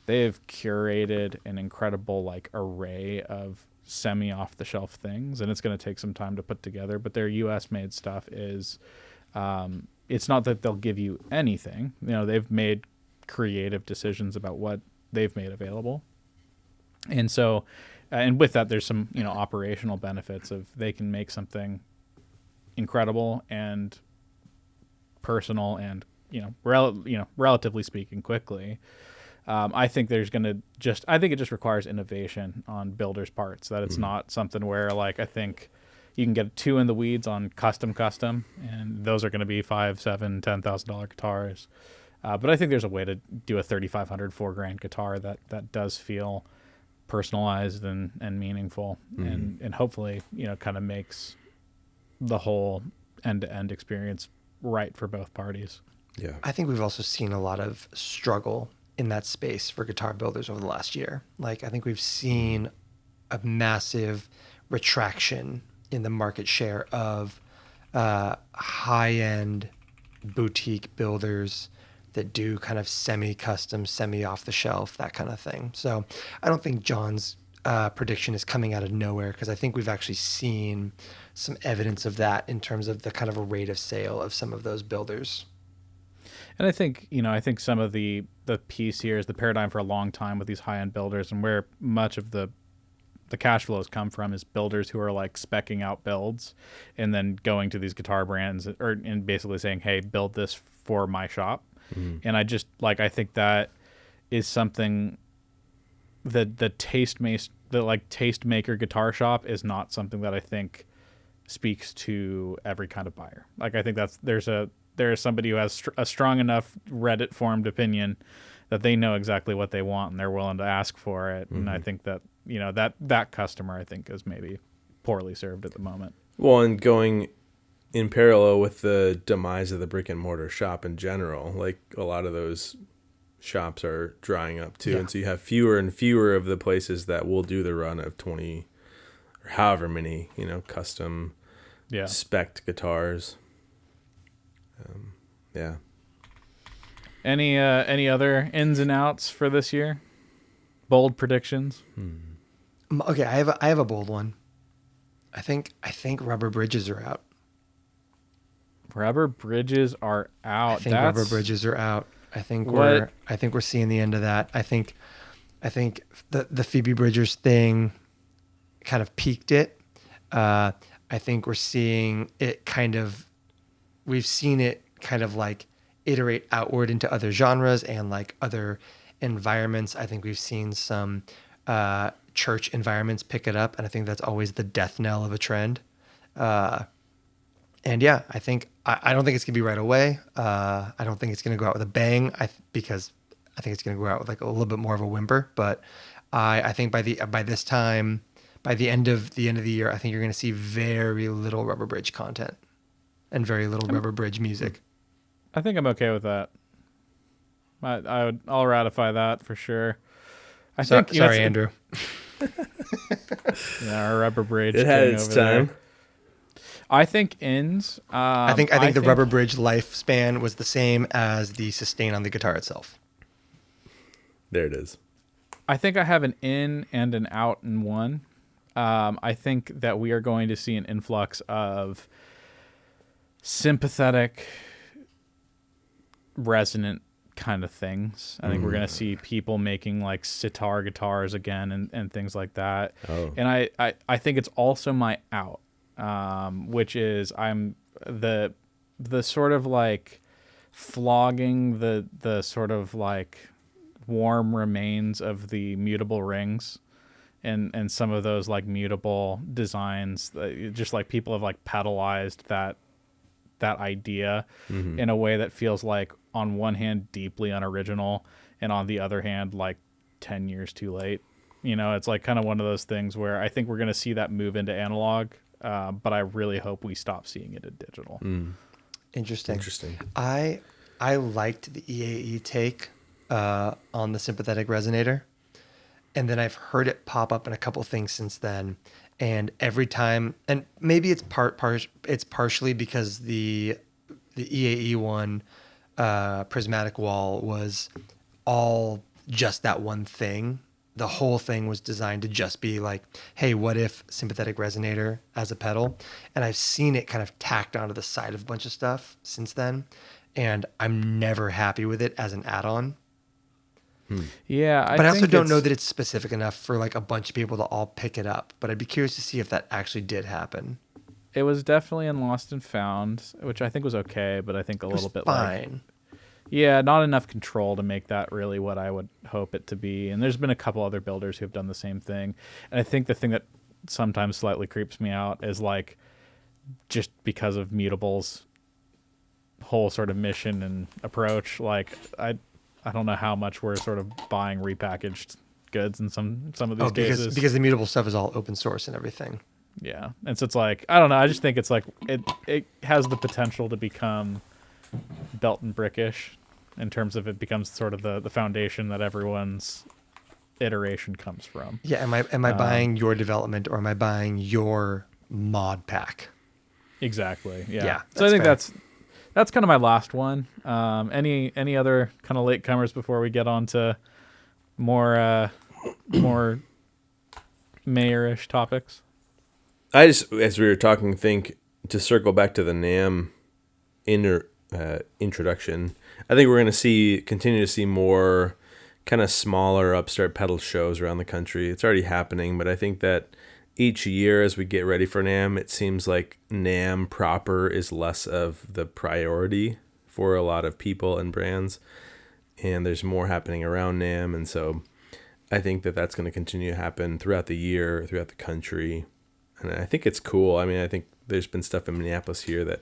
A: they've curated an incredible like array of semi off the shelf things, and it's going to take some time to put together, but their US made stuff is it's not that they'll give you anything. You know, they've made creative decisions about what they've made available. And so and with that, there's some, you know, operational benefits of they can make something incredible and personal and, you know, relatively speaking, quickly. I think I think it just requires innovation on builders' parts, that it's not something where like, I think you can get too in the weeds on custom, and those are going to be $5,000, $7,000, $10,000 guitars. But I think there's a way to do a $3,500, $4,000 guitar that does feel personalized and meaningful, and hopefully, you know, kind of makes the whole end-to-end experience right for both parties.
B: Yeah.
C: I think we've also seen a lot of struggle in that space for guitar builders over the last year. Like, I think we've seen a massive retraction in the market share of high-end boutique builders that do kind of semi-custom, semi-off-the-shelf, that kind of thing. So I don't think John's prediction is coming out of nowhere, because I think we've actually seen some evidence of that in terms of the kind of a rate of sale of some of those builders.
A: And I think, you know, I think some of the piece here is the paradigm for a long time with these high-end builders, and where much of the cash flows come from is builders who are like speccing out builds and then going to these guitar brands and basically saying, hey, build this for my shop. And I just like, I think that is something that the tastemaker guitar shop is not something that I think speaks to every kind of buyer. Like, I think there's somebody who has a strong enough Reddit formed opinion that they know exactly what they want and they're willing to ask for it. And I think that, you know, that customer, I think, is maybe poorly served at the moment.
B: Well, and going in parallel with the demise of the brick and mortar shop in general, like a lot of those shops are drying up too. Yeah. And so you have fewer and fewer of the places that will do the run of 20 or however many, you know, custom spec'd guitars. Yeah.
A: Any other ins and outs for this year? Bold predictions?
C: Okay, I have a bold one. I think rubber bridges are out.
A: Rubber bridges are out.
C: I think rubber bridges are out. I think we're seeing the end of that. I think the Phoebe Bridgers thing kind of peaked it. I think we're seeing it we've seen it kind of like iterate outward into other genres and like other environments. I think we've seen some church environments pick it up, and I think that's always the death knell of a trend. And yeah, I don't think it's gonna be right away. I don't think it's gonna go out with a bang. Because I think it's gonna go out with like a little bit more of a whimper. But I think by the end of the year, I think you're gonna see very little Rubber Bridge content and very little Rubber Bridge music.
A: I think I'm okay with that. I'll ratify that for sure.
C: Sorry, Andrew.
A: Yeah, our Rubber Bridge.
B: It had its time.
A: There. I think ends.
C: I think the Rubber Bridge lifespan was the same as the sustain on the guitar itself.
B: There it is.
A: I think I have an in and an out in one. I think that we are going to see an influx of sympathetic, resonant kind of things. I think we're going to see people making like sitar guitars again and things like that. Oh. And I think it's also my out. Which is I'm the sort of like flogging the sort of like warm remains of the mutable rings and some of those like mutable designs, just like people have like pedalized that idea in a way that feels like on one hand deeply unoriginal and on the other hand like 10 years too late. You know, it's like kind of one of those things where I think we're going to see that move into analog. But I really hope we stop seeing it in digital.
C: Interesting. I liked the EAE take on the sympathetic resonator, and then I've heard it pop up in a couple things since then, And every time, and maybe it's it's partially because the EAE one, prismatic wall was all just that one thing. The whole thing was designed to just be like, hey, what if sympathetic resonator as a pedal? And I've seen it kind of tacked onto the side of a bunch of stuff since then, and I'm never happy with it as an add-on.
A: Yeah,
C: But I also
A: think
C: don't know that it's specific enough for like a bunch of people to all pick it up. But I'd be curious to see if that actually did happen.
A: it was definitely in Lost and Found, which I think was okay, but I think a little bit
C: fine.
A: yeah, not enough control to make that really what I would hope it to be. And there's been a couple other builders who have done the same thing. And I think the thing that sometimes slightly creeps me out is like just because of Mutable's whole sort of mission and approach, like I don't know how much we're sort of buying repackaged goods in some of these cases.
C: Because the Mutable stuff is all open source and everything.
A: Yeah. And so it's like, I don't know, I just think it's like it has the potential to become belt and brickish in terms of it becomes sort of the foundation that everyone's iteration comes from.
C: Yeah, am I buying your development or am I buying your mod pack?
A: Exactly. Yeah.
C: Yeah,
A: So I think
C: fair.
A: that's kind of my last one. Any other kind of latecomers before we get on to more Mayer-ish topics?
B: I just, as we were talking, think to circle back to the NAMM introduction. I think we're going to continue to see more kind of smaller upstart pedal shows around the country. It's already happening, but I think that each year as we get ready for NAMM, it seems like NAMM proper is less of the priority for a lot of people and brands, and there's more happening around NAMM, and so I think that that's going to continue to happen throughout the year, throughout the country, and I think it's cool. I mean, I think there's been stuff in Minneapolis here that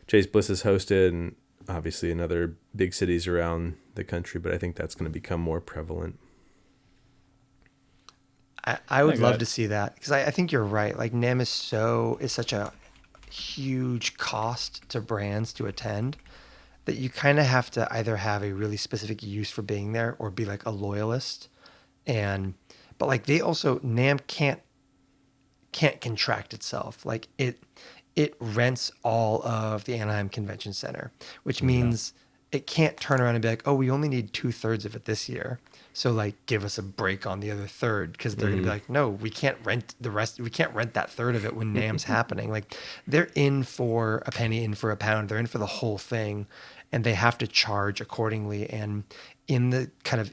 B: Chase Bliss has hosted, and obviously in other big cities around the country, but I think that's going to become more prevalent.
C: I would love to see that because I think you're right. Like NAMM is such a huge cost to brands to attend that you kind of have to either have a really specific use for being there or be like a loyalist. But like they also NAMM can't contract itself. Like it rents all of the Anaheim Convention Center, which means it can't turn around and be like, oh, we only need 2/3 of it this year. So like give us a break on the other third, because they're gonna be like, no, we can't rent the rest. We can't rent that third of it when NAMM's happening. Like they're in for a penny, in for a pound. They're in for the whole thing, and they have to charge accordingly. And in the kind of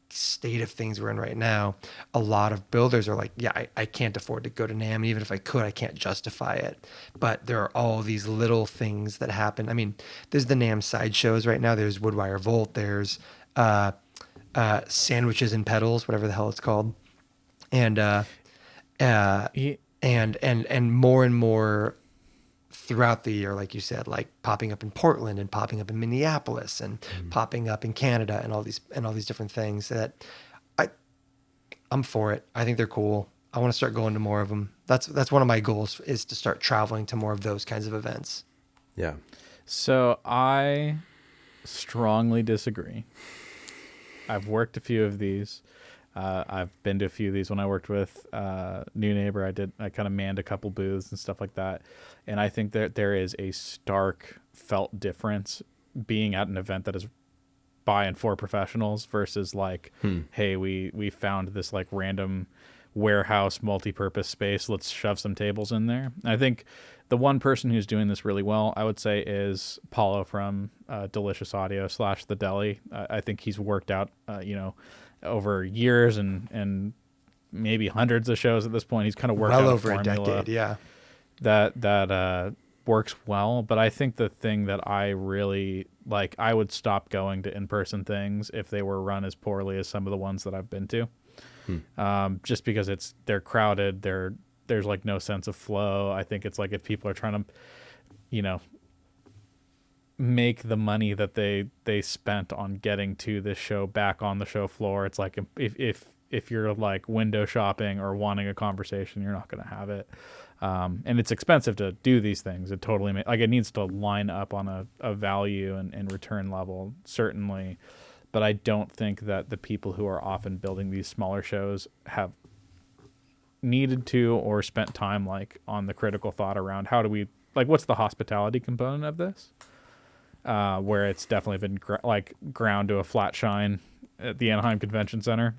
C: state of things we're in right now, a lot of builders are like, yeah, I can't afford to go to NAMM. Even if I could, I can't justify it. But there are all these little things that happen. I mean, there's the NAMM side shows right now. There's Woodwire Volt. There's Sandwiches and Pedals, whatever the hell it's called. And and more throughout the year, like you said, like popping up in Portland and popping up in Minneapolis and popping up in Canada and all these different things that I'm for it. I think they're cool. I want to start going to more of them. That's one of my goals, is to start traveling to more of those kinds of events.
B: Yeah.
A: So I strongly disagree. I've worked a few of these. I've been to a few of these when I worked with New Neighbor. I kind of manned a couple booths and stuff like that. And I think that there is a stark felt difference being at an event that is by and for professionals versus like, hey, we found this like random warehouse multi-purpose space. Let's shove some tables in there. I think the one person who's doing this really well, I would say, is Paulo from Delicious Audio / The Deli. I think he's worked out, over years and maybe hundreds of shows at this point. He's kind of worked out
C: over
A: a
C: decade, yeah.
A: That works well. But I think the thing that I really like, I would stop going to in-person things if they were run as poorly as some of the ones that I've been to. Just because they're crowded, there's like no sense of flow. I think it's like if people are trying to, make the money that they spent on getting to this show back on the show floor, it's like if you're like window shopping or wanting a conversation, you're not going to have it. And it's expensive to do these things. It totally it needs to line up on a value and return level, certainly. But I don't think that the people who are often building these smaller shows have needed to or spent time like on the critical thought around how do we like what's the hospitality component of this, where it's definitely been ground to a flat shine at the Anaheim Convention Center.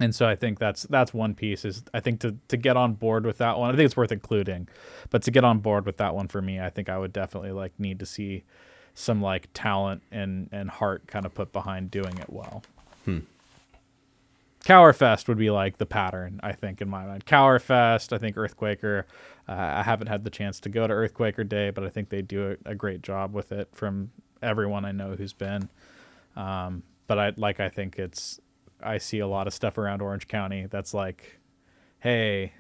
A: And so I think that's one piece is I think to get on board with that one, I think it's worth including, but to get on board with that one for me, I think I would definitely like need to see some like talent and heart kind of put behind doing it well. Cowerfest would be like the pattern, I think, in my mind. Cowerfest, I think Earthquaker. I haven't had the chance to go to Earthquaker Day, but I think they do a great job with it from everyone I know who's been. But I think I see a lot of stuff around Orange County that's like, hey,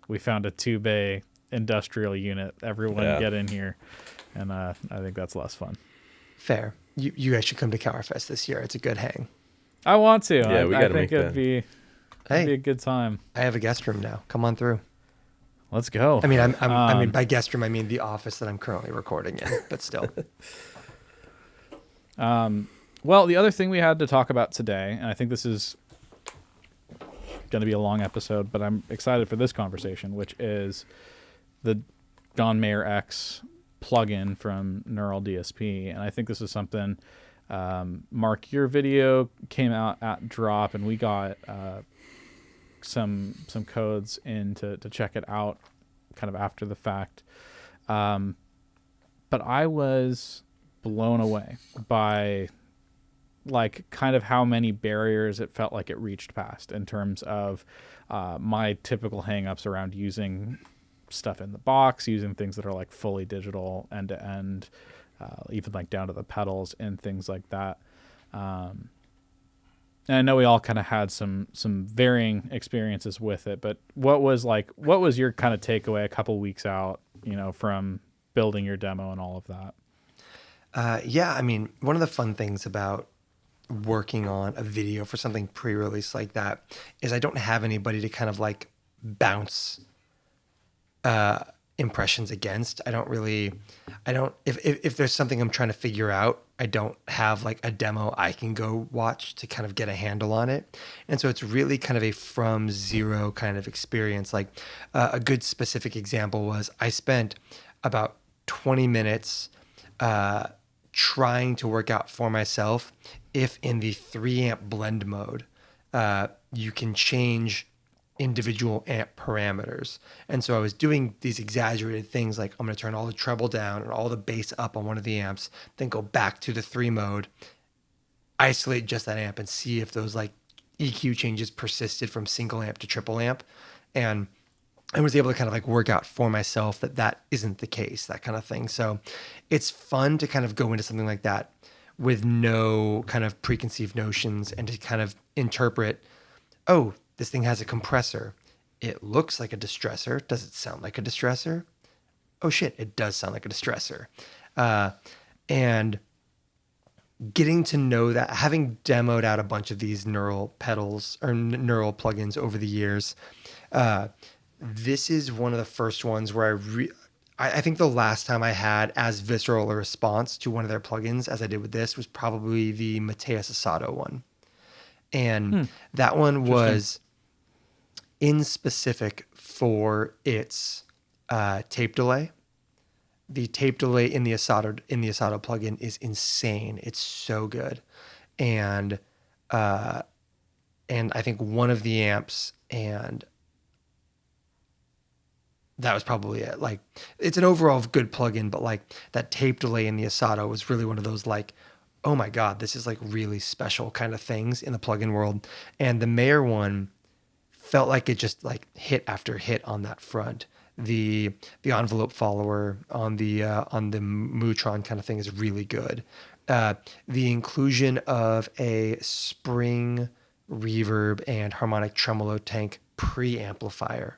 A: we found a 2-bay industrial unit. Everyone get in here. And I think that's less fun.
C: Fair. You guys should come to Cowerfest this year. It's a good hang.
A: I want to.
B: Yeah, we got to make that.
A: It'd be a good time.
C: I have a guest room now. Come on through.
A: Let's go.
C: I mean, I mean by guest room, I mean the office that I'm currently recording in, but still.
A: Well, the other thing we had to talk about today, and I think this is going to be a long episode, but I'm excited for this conversation, which is the John Mayer X plugin from Neural DSP. And I think this is something, Mark, your video came out at drop, and we got some codes in to check it out kind of after the fact. But I was blown away by like kind of how many barriers it felt like it reached past in terms of my typical hangups around using stuff in the box, using things that are like fully digital end to end, even like down to the pedals and things like that. And I know we all kind of had some varying experiences with it, but what was your kind of takeaway a couple weeks out, from building your demo and all of that?
C: Yeah, I mean, one of the fun things about working on a video for something pre-release like that is I don't have anybody to kind of like bounce impressions against. If there's something I'm trying to figure out, I don't have like a demo I can go watch to kind of get a handle on it. And so it's really kind of a from zero kind of experience. Like a good specific example was I spent about 20 minutes trying to work out for myself if in the 3-amp blend mode, you can change individual amp parameters. And so I was doing these exaggerated things like I'm going to turn all the treble down and all the bass up on one of the amps, then go back to the 3 mode, isolate just that amp and see if those like EQ changes persisted from single amp to triple amp. And I was able to kind of like work out for myself that isn't the case, that kind of thing. So it's fun to kind of go into something like that with no kind of preconceived notions and to kind of interpret, oh, this thing has a compressor. It looks like a distressor. Does it sound like a distressor? Oh shit, it does sound like a distressor. And getting to know that, having demoed out a bunch of these neural pedals or neural plugins over the years, this is one of the first ones where I think the last time I had as visceral a response to one of their plugins as I did with this was probably the Mateus Asado one. And that one was in specific for its tape delay. The tape delay in the Asado plugin is insane. It's so good. And I think one of the amps, and that was probably it. Like, it's an overall good plugin, but like that tape delay in the Asado was really one of those like, oh my God, this is like really special kind of things in the plugin world. And the Mayer one felt like it just like hit after hit on that front. The envelope follower on the Mutron kind of thing is really good. The inclusion of a spring reverb and harmonic tremolo tank preamplifier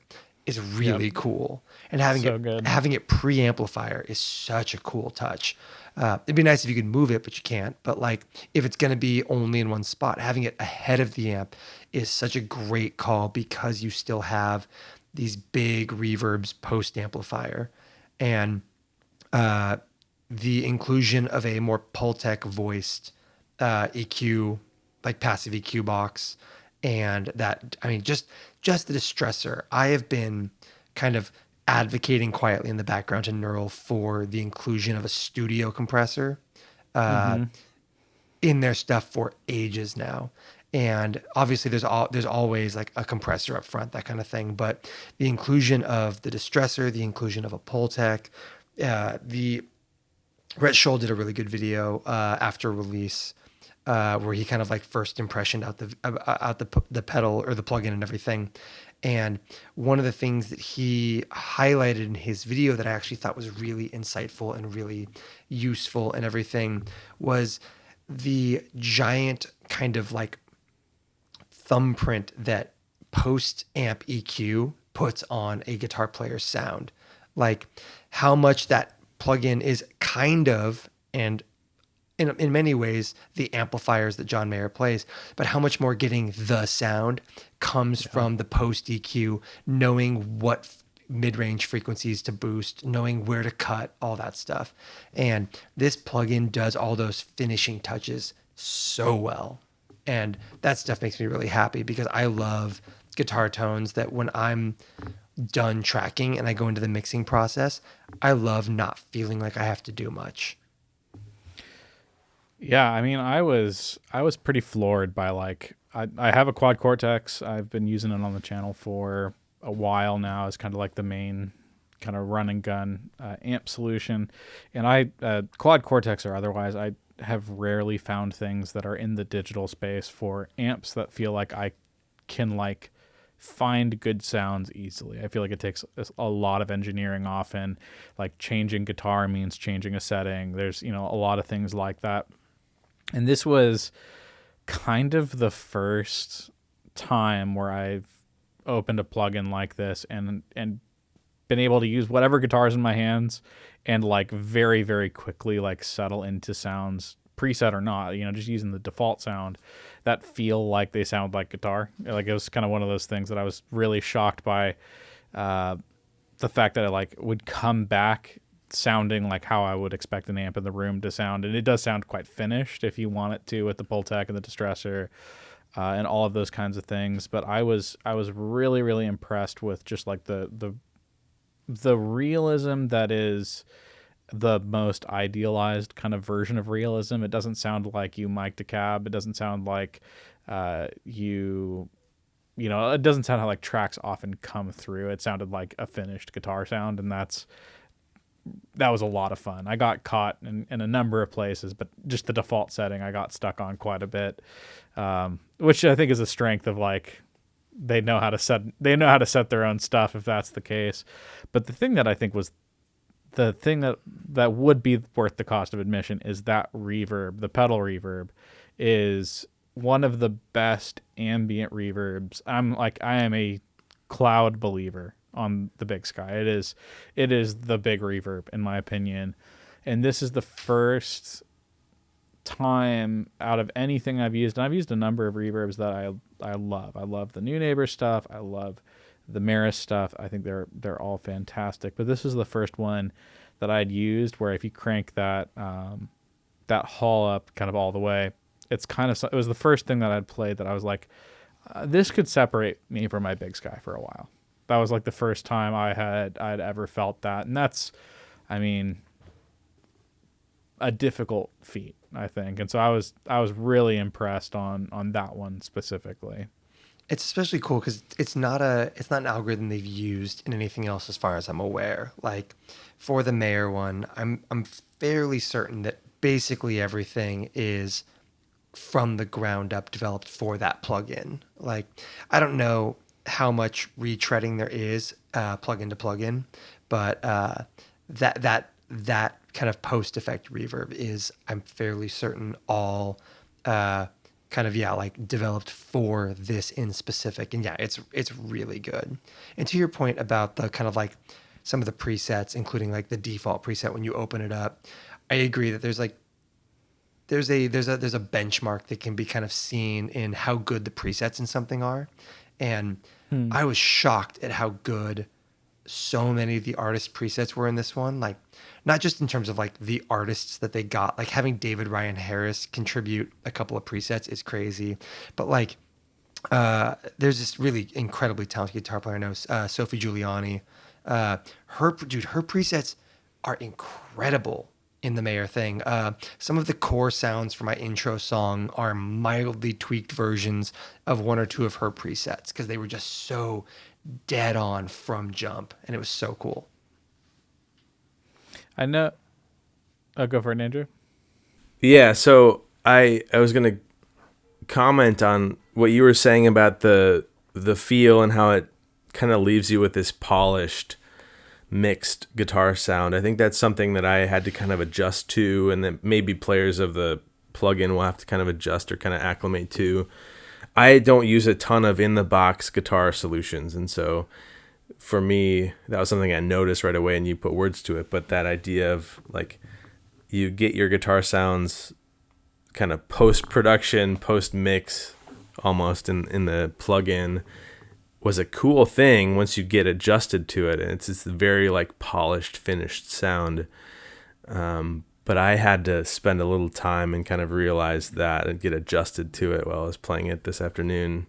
C: is really cool. And having it preamplifier is such a cool touch. It'd be nice if you could move it, but you can't. But like, if it's going to be only in one spot, having it ahead of the amp is such a great call because you still have these big reverbs post amplifier. And the inclusion of a more Pultec voiced EQ, like passive EQ box, And that, I mean, just the distressor. I have been kind of advocating quietly in the background to Neural for the inclusion of a studio compressor in their stuff for ages now. And obviously there's always like a compressor up front, that kind of thing. But the inclusion of the distressor, the inclusion of a Pultec, the Rhett Scholl did a really good video after release where he kind of like first impressioned out the pedal or the plugin and everything. And one of the things that he highlighted in his video that I actually thought was really insightful and really useful and everything was the giant kind of like thumbprint that post amp EQ puts on a guitar player's sound. Like how much that plugin is kind of, and in many ways, the amplifiers that John Mayer plays, but how much more getting the sound comes from the post EQ, knowing what mid-range frequencies to boost, knowing where to cut, all that stuff. And this plugin does all those finishing touches so well. And that stuff makes me really happy because I love guitar tones that when I'm done tracking and I go into the mixing process, I love not feeling like I have to do much.
A: Yeah, I mean, I was pretty floored by like I have a quad cortex. I've been using it on the channel for a while now as kind of like the main kind of run and gun amp solution. And I quad cortex or otherwise, I have rarely found things that are in the digital space for amps that feel like I can like find good sounds easily. I feel like it takes a lot of engineering often. Like changing guitar means changing a setting. There's, a lot of things like that. And this was kind of the first time where I've opened a plugin like this and been able to use whatever guitars in my hands and like very, very quickly like settle into sounds, preset or not, just using the default sound that feel like they sound like guitar. Like it was kind of one of those things that I was really shocked by the fact that it like would come back sounding like how I would expect an amp in the room to sound. And it does sound quite finished if you want it to with the Pultec and the distressor and all of those kinds of things. But I was really, really impressed with just like the realism that is the most idealized kind of version of realism. It doesn't sound like you mic'd a cab. It doesn't sound like it doesn't sound how like tracks often come through. It sounded like a finished guitar sound, and that was a lot of fun. I got caught in a number of places, but just the default setting I got stuck on quite a bit, which I think is a strength of like they know how to set their own stuff if that's the case. But the thing that I think was the thing that would be worth the cost of admission is that reverb. The pedal reverb is one of the best ambient reverbs. I am a cloud believer on the Big Sky. It is the big reverb in my opinion. And this is the first time out of anything I've used, and I've used a number of reverbs that I love. I love the New Neighbor stuff. I love the Maris stuff. I think they're all fantastic. But this is the first one that I'd used where if you crank that hull up kind of all the way, it was the first thing that I'd played that I was like, this could separate me from my Big Sky for a while. That was like the first time I'd ever felt that. And that's, I mean, a difficult feat, I think. And so I was really impressed on that one specifically.
C: It's especially cool because it's not an algorithm they've used in anything else as far as I'm aware. Like for the Mayer one, I'm fairly certain that basically everything is from the ground up developed for that plugin. Like I don't know how much retreading there is plugin to plugin, but that kind of post effect reverb is, I'm fairly certain, all like developed for this in specific. And yeah, it's really good. And to your point about the kind of like some of the presets, including like the default preset when you open it up, I agree that there's a benchmark that can be kind of seen in how good the presets in something are. And I was shocked at how good so many of the artist presets were in this one. Like, not just in terms of like the artists that they got, like having David Ryan Harris contribute a couple of presets is crazy, but like There's this really incredibly talented guitar player I know, Sophie Giuliani. Her presets are incredible in the Mayer thing. Some of the core sounds for my intro song are mildly tweaked versions of one or two of her presets because they were just so dead on from jump, and it was so cool.
A: I know. I'll go for it, Andrew.
B: Yeah, so I was gonna comment on what you were saying about the feel and how it kind of leaves you with this polished, mixed guitar sound. I think that's something that I had to kind of adjust to, and that maybe players of the plugin will have to kind of adjust or kind of acclimate to. I don't use a ton of in the box guitar solutions, and so for me, that was something I noticed right away, and you put words to it. But that idea of like you get your guitar sounds kind of post-production, post-mix almost in the plugin was a cool thing once you get adjusted to it. And it's this very like polished, finished sound. But I had to spend a little time and kind of realize that and get adjusted to it while I was playing it this afternoon.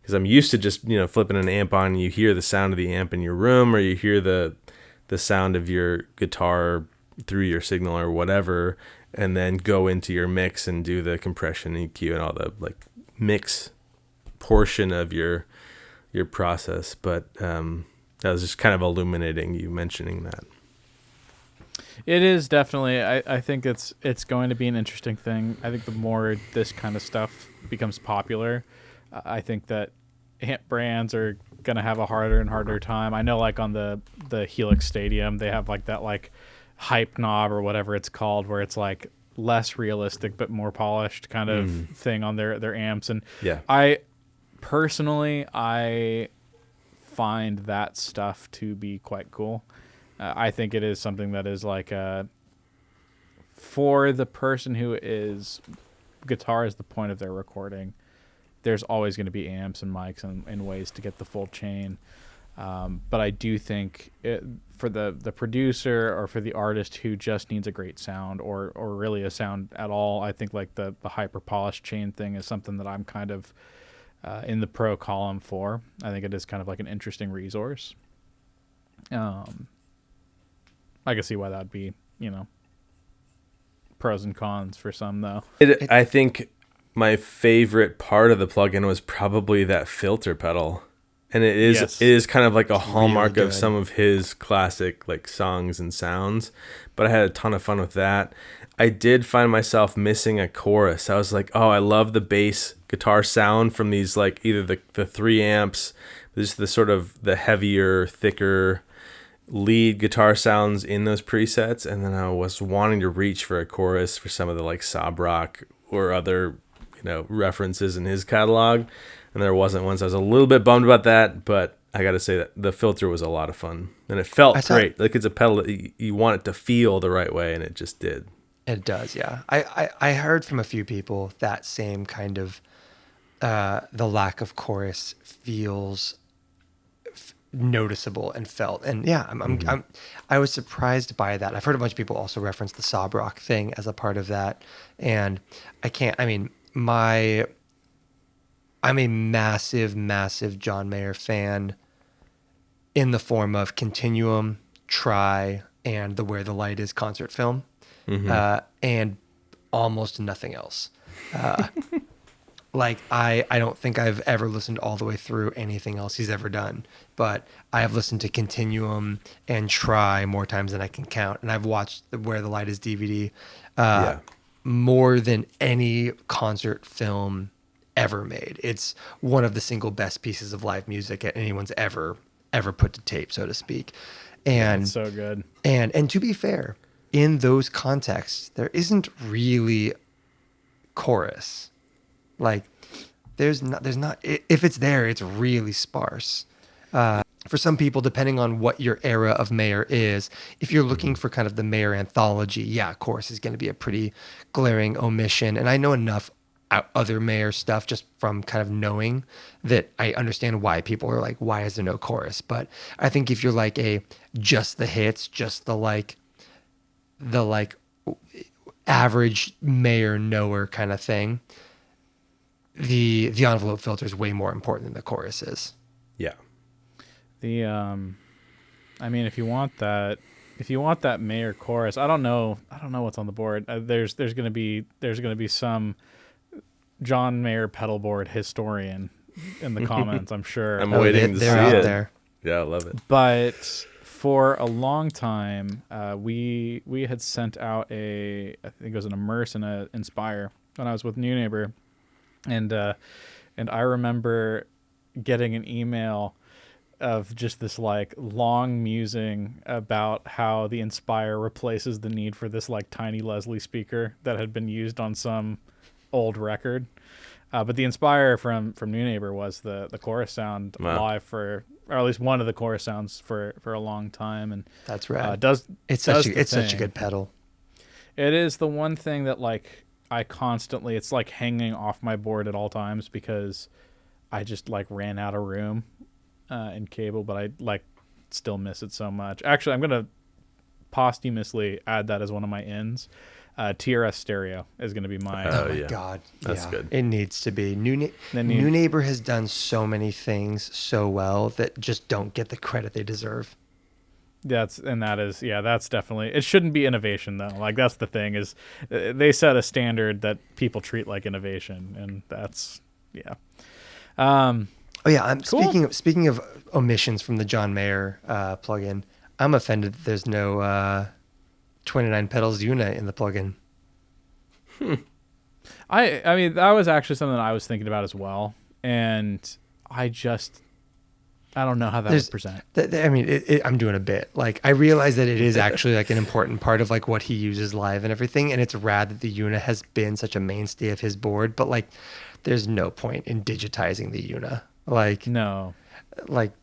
B: Because I'm used to just, flipping an amp on and you hear the sound of the amp in your room, or you hear the sound of your guitar through your signal or whatever, and then go into your mix and do the compression, EQ, and all the like mix portion of your process. But that was just kind of illuminating, you mentioning that.
A: It is definitely. I think it's going to be an interesting thing. I think the more this kind of stuff becomes popular, I think that amp brands are going to have a harder and harder time. I know, like on the Helix Stadium, they have like that like hype knob or whatever it's called, where it's like less realistic but more polished kind of thing on their amps. And
B: yeah,
A: I personally find that stuff to be quite cool. I think it is something that is like for the person who is guitar is the point of their recording. There's always going to be amps and mics and ways to get the full chain. But I do think for the producer or for the artist who just needs a great sound or really a sound at all, I think like the hyper polished chain thing is something that I'm kind of in the pro column for. I think it is kind of like an interesting resource. I can see why that'd be, pros and cons for some though.
B: I think my favorite part of the plugin was probably that filter pedal. And it is kind of like a hallmark of some of his classic like songs and sounds, but I had a ton of fun with that. I did find myself missing a chorus. I was like, oh, I love the bass guitar sound from these like either the 3 amps, just the sort of the heavier, thicker lead guitar sounds in those presets, and then I was wanting to reach for a chorus for some of the like sob rock or other references in his catalog, and there wasn't one, so I was a little bit bummed about that. But I gotta say that the filter was a lot of fun, and it felt great. Like it's a pedal that you want it to feel the right way, and it just did.
C: It does, yeah. I heard from a few people that same kind of the lack of chorus feels noticeable and felt, and yeah, I was surprised by that. I've heard a bunch of people also reference the sob rock thing as a part of that, and I'm a massive John Mayer fan in the form of Continuum, Try, and the Where the Light Is concert film, and almost nothing else. Like I don't think I've ever listened all the way through anything else he's ever done, but I have listened to Continuum and Try more times than I can count, and I've watched the Where the Light Is DVD more than any concert film ever made. It's one of the single best pieces of live music that anyone's ever put to tape, so to speak. And
A: it's so good.
C: And to be fair, in those contexts, there isn't really chorus. Like there's not if it's there, it's really sparse. For some people, depending on what your era of Mayer is, if you're looking for kind of the Mayer anthology, yeah, chorus is going to be a pretty glaring omission. And I know enough other Mayer stuff just from kind of knowing that I understand why people are like, why is there no chorus? But I think if you're like just the hits, just the average Mayer knower kind of thing, the envelope filter is way more important than the chorus is.
B: Yeah.
A: The I mean, if you want that Mayer chorus, I don't know what's on the board. There's gonna be some John Mayer pedalboard historian in the comments, I'm sure.
B: I'm waiting to see
C: they're out
B: it.
C: there.
B: Yeah, I love it.
A: But for a long time, we had sent out I think it was an Immerse and a Inspire when I was with New Neighbor, and I remember getting an email of just this like long musing about how the Inspire replaces the need for this like tiny Leslie speaker that had been used on some old record. But the Inspire from New Neighbor was the chorus sound live for, or at least one of the chorus sounds for a long time. And
C: That's right.
A: It's
C: such a good pedal.
A: It is the one thing that like I constantly, it's like hanging off my board at all times because I just like ran out of room in cable, but I like still miss it so much. Actually, I'm gonna posthumously add that as one of my ends. TRS stereo is gonna be my.
C: Oh my God,
B: that's good.
C: It needs to be. New Neighbor has done so many things so well that just don't get the credit they deserve.
A: That's definitely, it shouldn't be innovation though. Like that's the thing, is they set a standard that people treat like innovation, and that's
C: Oh yeah, I'm
A: cool.
C: speaking of omissions from the John Mayer plugin. I'm offended that there's no 29 pedals Una in the plugin.
A: I mean, that was actually something that I was thinking about as well, and I don't know how that would present.
C: I mean, I'm doing a bit. Like, I realize that it is actually like an important part of like what he uses live and everything, and it's rad that the Una has been such a mainstay of his board. But like, there's no point in digitizing the Una. Like,
A: no.
C: Like,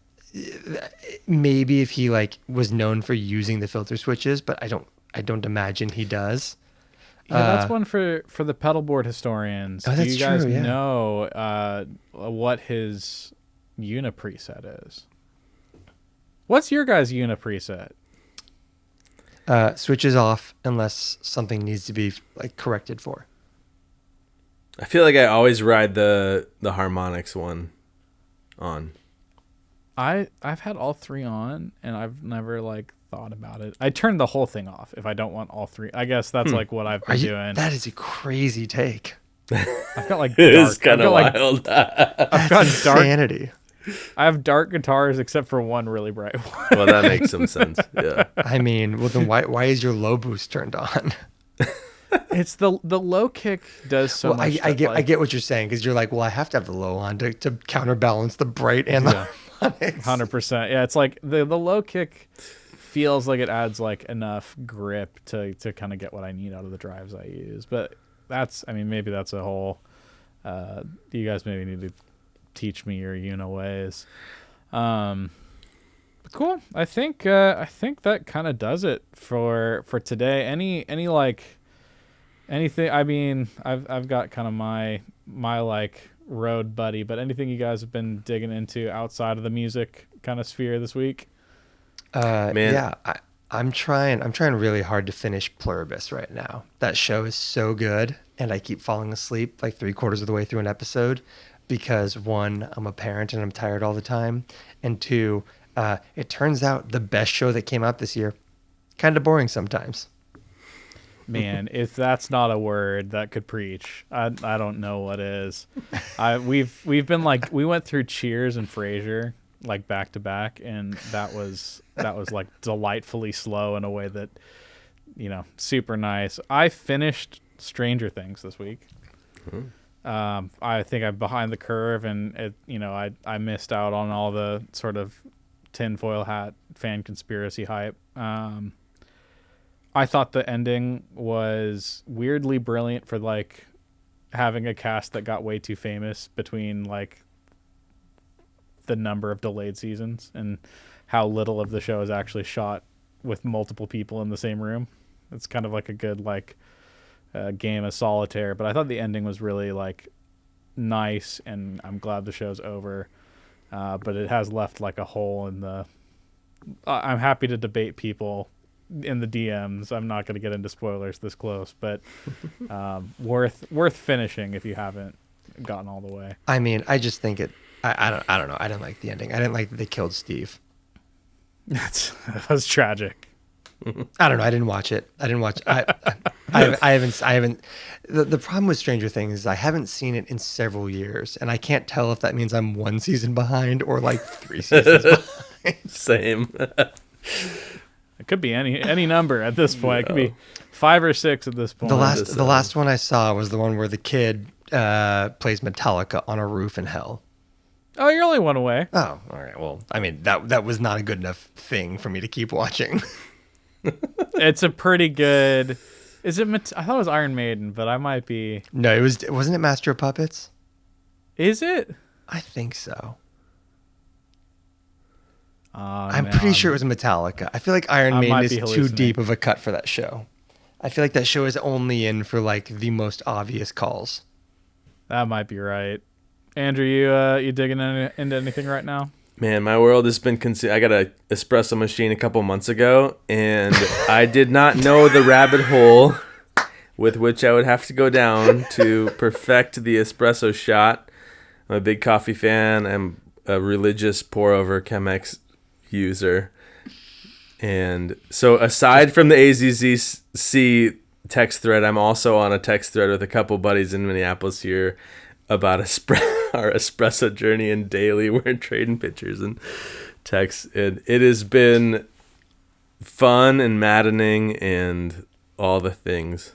C: maybe if he like was known for using the filter switches, but I don't imagine he does.
A: Yeah, that's one for the pedalboard historians.
C: Oh,
A: Do you guys
C: true, yeah.
A: know what his Una preset is? What's your guys' Una preset?
C: Switches off unless something needs to be like corrected for.
B: I feel like I always ride the harmonics one on.
A: I've had all three on, and I've never like thought about it. I turned the whole thing off if I don't want all three. I guess that's like what I've been doing.
C: That is a crazy take.
A: I've got like
B: It is kind of wild.
A: I've got
C: Insanity.
A: I have dark guitars except for one really bright one.
B: Well, that makes some sense. Yeah.
C: I mean, well then why is your low boost turned on?
A: It's the low kick does so
C: well,
A: much.
C: I get what you're saying, because you're like, well, I have to have the low on to counterbalance the bright and the harmonics.
A: 100%. Yeah, it's like the low kick feels like it adds like enough grip to kind of get what I need out of the drives I use. But maybe that's a whole. You guys maybe need to teach me your Una ways. Cool. I think that kind of does it for today. Any like anything? I mean, I've got kind of my like road buddy, but anything you guys have been digging into outside of the music kind of sphere this week?
B: Man.
C: Yeah, I'm trying really hard to finish Pluribus right now. That show is so good, and I keep falling asleep like 3/4 of the way through an episode because, one, I'm a parent and I'm tired all the time, and two, it turns out the best show that came out this year, kind of boring sometimes.
A: Man, if that's not a word that could preach, I don't know what is. We've been like, we went through Cheers and Frasier like back to back, and that was like delightfully slow in a way that, super nice. I finished Stranger Things this week. Mm-hmm. I think I'm behind the curve, and I missed out on all the sort of tinfoil hat fan conspiracy hype. I thought the ending was weirdly brilliant for like having a cast that got way too famous between like the number of delayed seasons and how little of the show is actually shot with multiple people in the same room. It's kind of like a good like game of solitaire, but I thought the ending was really like nice, and I'm glad the show's over. But it has left like a hole in the. I'm happy to debate people in the DMs. I'm not going to get into spoilers this close, but worth finishing if you haven't gotten all the way.
C: I mean, I just think it. I don't know. I didn't like the ending. I didn't like that they killed Steve.
A: That was tragic.
C: I don't know. I didn't watch it. I haven't. The problem with Stranger Things is I haven't seen it in several years, and I can't tell if that means I'm one season behind or like 3 seasons behind.
B: Same.
A: It could be any number at this point. It could be 5 or 6 at this point.
C: The last one I saw was the one where the kid plays Metallica on a roof in hell.
A: Oh, you're only one away.
C: Oh, all right. Well, I mean that was not a good enough thing for me to keep watching.
A: It's a pretty good. Is it? I thought it was Iron Maiden, but I might be.
C: No, wasn't it Master of Puppets?
A: Is it?
C: I think so.
A: Oh,
C: I'm pretty sure it was Metallica. I feel like Iron Maiden is too deep of a cut for that show. I feel like that show is only in for like the most obvious calls.
A: That might be right. Andrew, you digging into anything right now?
B: Man, my world has been I got an espresso machine a couple months ago, and I did not know the rabbit hole with which I would have to go down to perfect the espresso shot. I'm a big coffee fan. I'm a religious pour-over Chemex user. And so aside from the AZZC text thread, I'm also on a text thread with a couple buddies in Minneapolis here about our espresso journey, and daily we're trading pictures and texts. And it has been fun and maddening and all the things.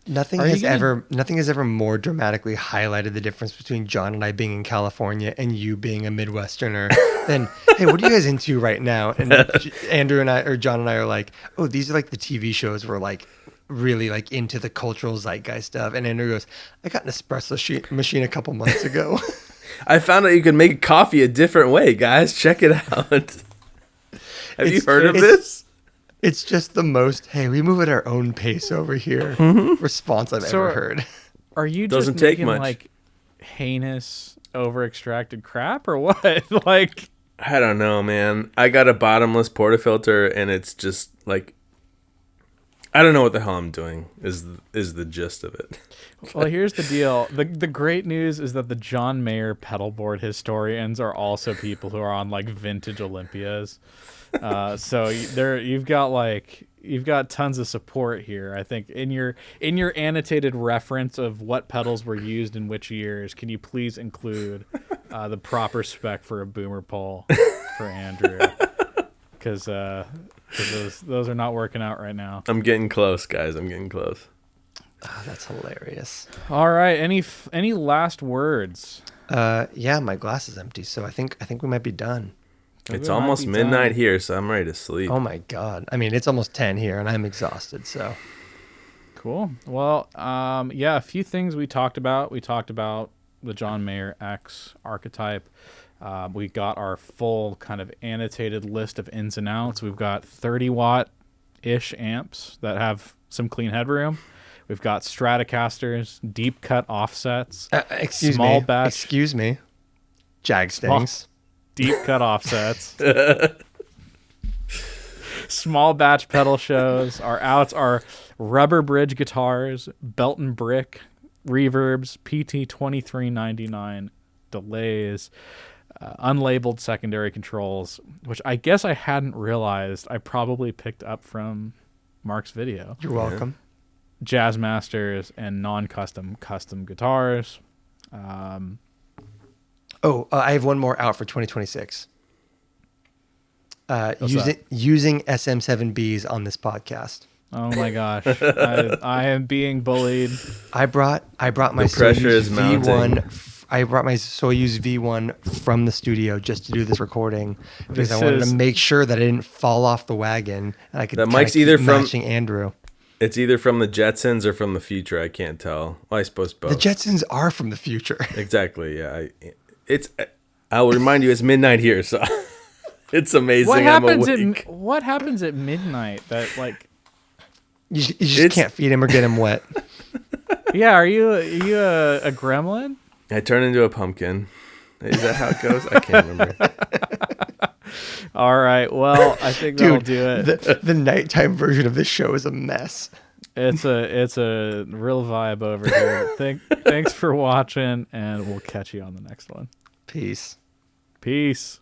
C: Nothing has ever more dramatically highlighted the difference between John and I being in California and you being a Midwesterner than, hey, what are you guys into right now? And Andrew and I, or John and I, are like, oh, these are like the TV shows we're like really like into the cultural zeitgeist stuff. And Andrew goes, I got an espresso machine a couple months ago.
B: I found out you can make coffee a different way, guys. Check it out. Have you heard of this?
C: It's just the most, hey, we move at our own pace over here response I've ever heard.
A: Are you just making like heinous over extracted crap or what? Like,
B: I don't know, man. I got a bottomless portafilter, and it's just like, I don't know what the hell I'm doing is the gist of it.
A: Well, here's the deal. The great news is that the John Mayer pedalboard historians are also people who are on like vintage Olympias. So you've got tons of support here. I think in your annotated reference of what pedals were used in which years, can you please include the proper spec for a boomer pole for Andrew? Because those are not working out right now.
B: I'm getting close, guys. I'm getting close.
C: Oh, that's hilarious.
A: All right. Any last words?
C: Yeah, my glass is empty, so I think we might be done.
B: It's almost midnight here, so I'm ready to sleep.
C: Oh my God. I mean, it's almost 10 here, and I'm exhausted, so.
A: Cool. Well, yeah, a few things we talked about. We talked about the John Mayer X Archetype. We got our full kind of annotated list of ins and outs. We've got 30-watt-ish amps that have some clean headroom. We've got Stratocasters, deep cut offsets.
C: Excuse me. Jag stings.
A: Deep cut offsets. Small batch pedal shows. Our outs are rubber bridge guitars, belt and brick, reverbs, PT2399 delays, unlabeled secondary controls, which I guess I hadn't realized I probably picked up from Mark's video.
C: You're welcome.
A: Jazz Masters and non-custom custom guitars.
C: I have one more out for 2026. Using SM7Bs on this podcast.
A: Oh my gosh, I am being bullied.
C: I brought my
B: Soyuz
C: V1. I brought my Soyuz V1 from the studio just to do this recording because I wanted to make sure that I didn't fall off the wagon and I could.
B: That mic's either from
C: matching Andrew.
B: It's either from the Jetsons or from the future. I can't tell. Well, I suppose both.
C: The Jetsons are from the future.
B: Exactly. Yeah. I will remind you, it's midnight here, so it's amazing.
A: What happens at midnight? That like
C: you just can't feed him or get him wet.
A: Yeah. Are you a gremlin?
B: I turn into a pumpkin. Is that how it goes? I can't remember.
A: All right. Well, I think that'll do it.
C: The nighttime version of this show is a mess.
A: It's a real vibe over here. Thanks for watching, and we'll catch you on the next one.
C: Peace.
A: Peace.